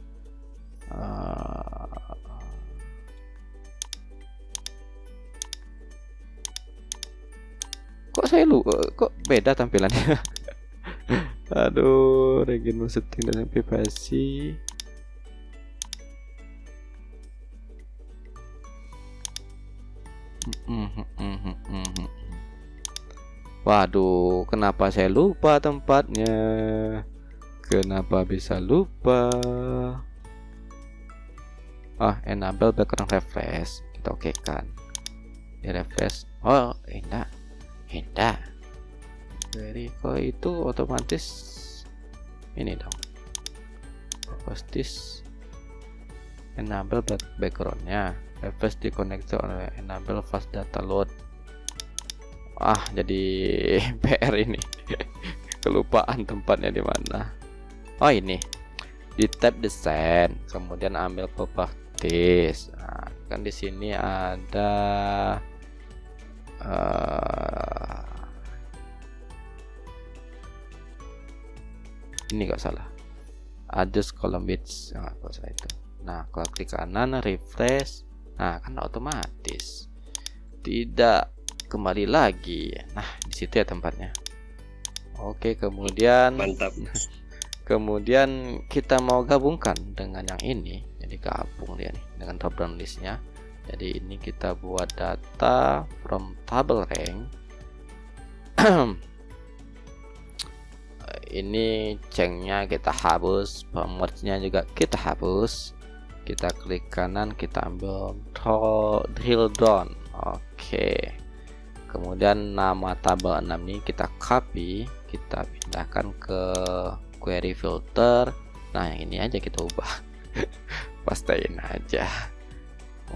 Kok saya lupa, kok beda tampilannya? Aduh, regin setting dan privasi. Waduh, kenapa saya lupa tempatnya? Kenapa bisa lupa? Enable background refresh. Kita oke kan? Di refresh. Oh, enggak. Jadi kok itu otomatis ini dong. Postis enable backgroundnya. Refresh di connector enable fast data load. Jadi PR ini. Kelupaan tempatnya di mana. Oh, ini di tab design, kemudian ambil properties. Nah, kan di sini ada ini nggak salah, adjust column width. Kalau salah itu. Nah, kalau klik kanan refresh, nah kan otomatis tidak kembali lagi. Nah, di situ ya tempatnya. Oke, kemudian Mantap. Kemudian kita mau gabungkan dengan yang ini. Jadi gabung dia nih dengan drop down listnya. Jadi ini kita buat data from table rank. Ini cengnya kita hapus, merge-nya juga kita hapus. Kita klik kanan, kita ambil drill down. Oke. Kemudian nama tabel 6 ini kita copy, kita pindahkan ke query filter. Nah, yang ini aja kita ubah. Pastain aja.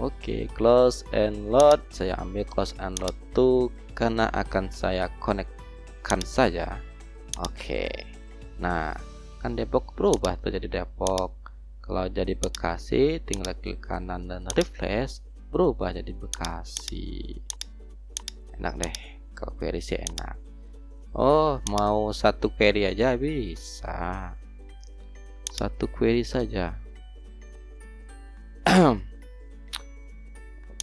Oke, close and load. Saya ambil close and load tuh karena akan saya connectkan saja. Oke. Nah, kan Depok berubah tuh jadi Depok. Kalau jadi Bekasi, tinggal klik kanan dan refresh, berubah jadi Bekasi. Enak deh, kalau query sih enak. Oh, mau satu query aja bisa. Satu query saja.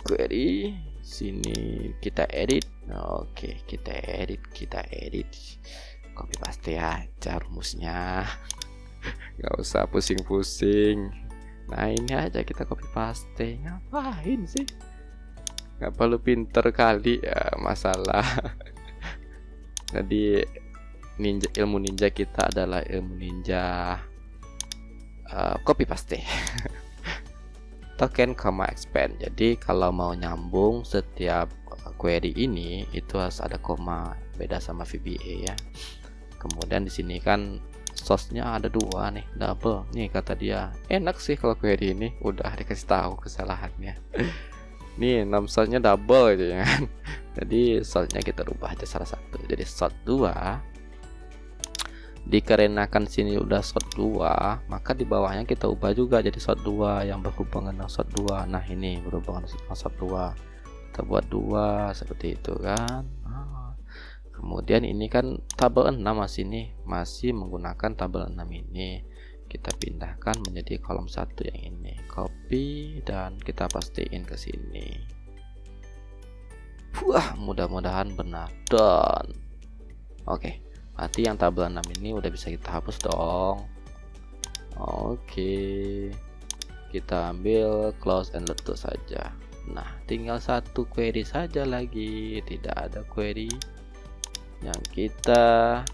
Query sini kita edit. Oke, kita edit. Copy paste aja rumusnya. Nggak usah pusing-pusing. Nah, ini aja kita copy paste. Ngapain sih? Nggak perlu pinter kali ya, masalah. Jadi ilmu ninja kita adalah ilmu ninja copy paste. tekan koma expand. Jadi kalau mau nyambung setiap query ini itu harus ada koma, beda sama VBA ya. Kemudian di sini kan source-nya ada 2 nih, double. Nih kata dia, enak sih kalau query ini udah dikasih tahu kesalahannya. Nih 6 source-nya double gitu ya kan. Jadi source-nya kita rubah aja salah satu. Jadi sort 2. Dikarenakan sini udah sort 2, maka di bawahnya kita ubah juga jadi sort 2 yang berhubungan dengan sort 2. Nah, ini berhubungan dengan sort 2. Kita buat 2 seperti itu kan. Kemudian ini kan tabel 6 masih menggunakan tabel 6 ini. Kita pindahkan menjadi kolom 1 yang ini. Copy dan kita pastiin ke sini. Wah, mudah-mudahan benar. Done. Oke, berarti yang tabel 6 ini udah bisa kita hapus dong. Oke. Kita ambil close and return saja. Nah, tinggal satu query saja lagi. Tidak ada query yang kita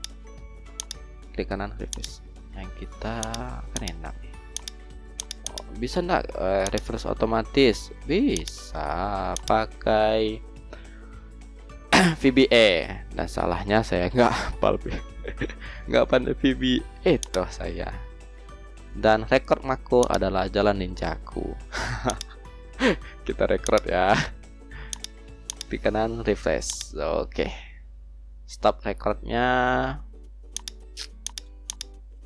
klik kanan refresh. Yang kita kan enak nih. Bisa enggak refresh otomatis? Bisa pakai VBA. Nah, salahnya saya nggak hafal nggak pandai VBA toh saya. Dan record makro adalah jalan ninjaku. Kita record ya. Klik kanan refresh. Oke. Stop recordnya.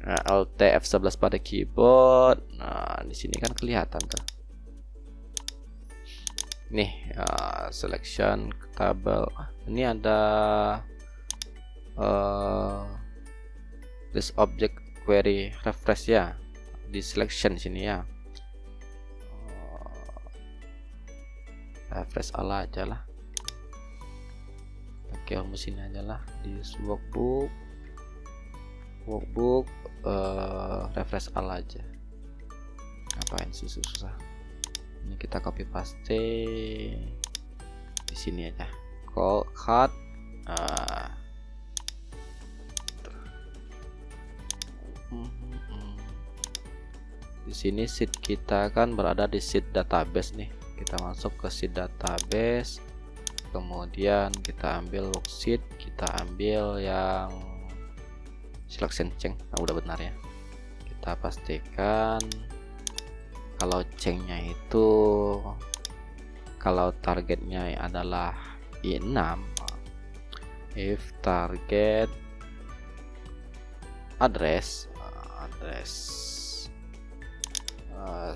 Nah, Alt F11 pada keyboard. Nah, di sini kan kelihatan tuh. Nih, selection tabel. Ini ada this object query refresh ya. Di selection sini ya. Refresh ala aja lah. Pakai mesin aja lah di workbook refresh all aja. Ngapain sih susah? Ini kita copy paste di sini aja. Cut di sini sheet kita kan berada di sheet database nih. Kita masuk ke sheet database. Kemudian kita ambil worksheet, kita ambil yang selection change. Nah, udah benar ya. Kita pastikan kalau change-nya itu, kalau targetnya adalah I6, if target address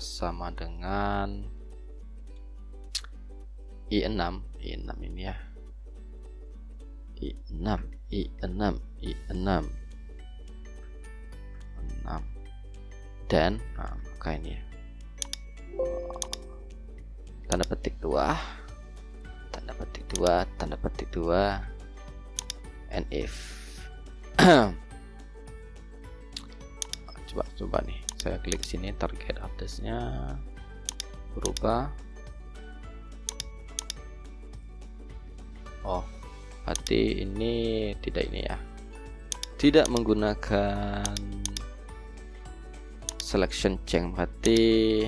sama dengan I6 ini ya, I6 dan maka ini ya, tanda petik 2 and if coba nih saya klik sini, target address-nya berubah. Oh, berarti ini tidak ini ya, tidak menggunakan selection change. Berarti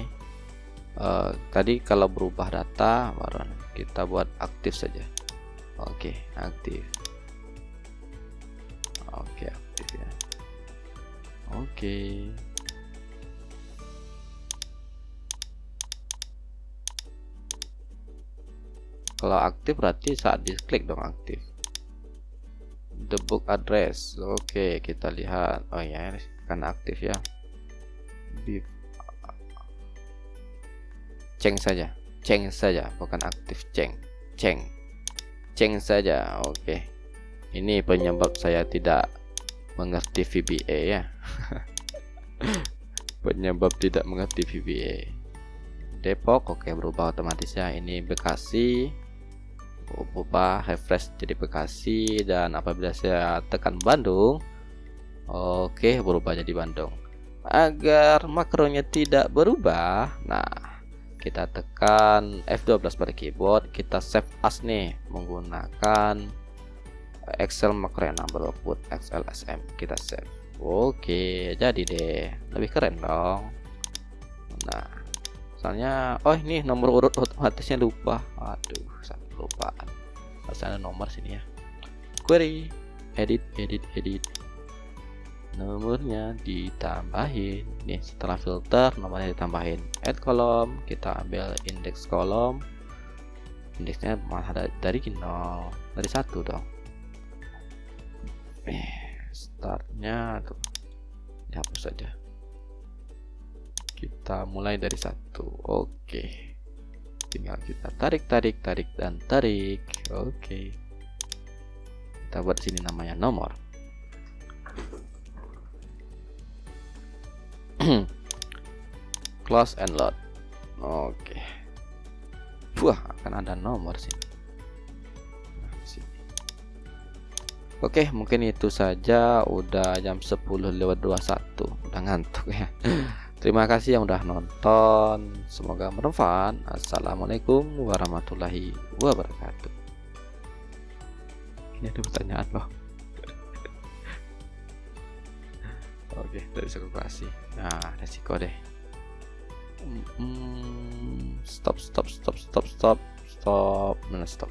tadi kalau berubah data baru kita buat aktif saja. Oke, aktif. Oke, aktif ya. Oke. Kalau aktif berarti saat diklik dong aktif. The book address. Oke, kita lihat. Oh ya, kan aktif ya. Change saja, bukan aktif. Change saja. Oke. Ini penyebab saya tidak mengerti VBA ya. Penyebab tidak mengerti VBA. Depok, oke, berubah otomatis ya. Ini Bekasi, berubah refresh jadi Bekasi, dan apabila saya tekan Bandung, oke, berubah jadi Bandung. Agar makronya tidak berubah, nah kita tekan F12 pada keyboard, kita save as nih menggunakan Excel makro yang berikut XLSM, kita save. Oke, jadi deh, lebih keren dong. Nah, misalnya, oh ini nomor urut otomatisnya lupa. Aduh, sampai lupaan. Harus ada nomor sini ya. Query, edit. Nomornya ditambahin. Nih, setelah filter nomornya ditambahin. Add column, kita ambil indeks kolom. Indeksnya malah dari 0, dari 1 dong. Startnya tuh dihapus saja. Kita mulai dari 1. Oke. Tinggal kita tarik dan tarik. Oke. Kita buat sini namanya nomor. Close and load. Oke. Wah, akan ada nomor sini. Nah, sini. Oke, mungkin itu saja. Udah jam 10:21. Udah ngantuk ya. Terima kasih yang udah nonton. Semoga bermanfaat. Assalamualaikum warahmatullahi wabarakatuh. Ini ada pertanyaan loh. Oke, dari kalkulasi. Nah, resiko deh. Stop. Mana stop?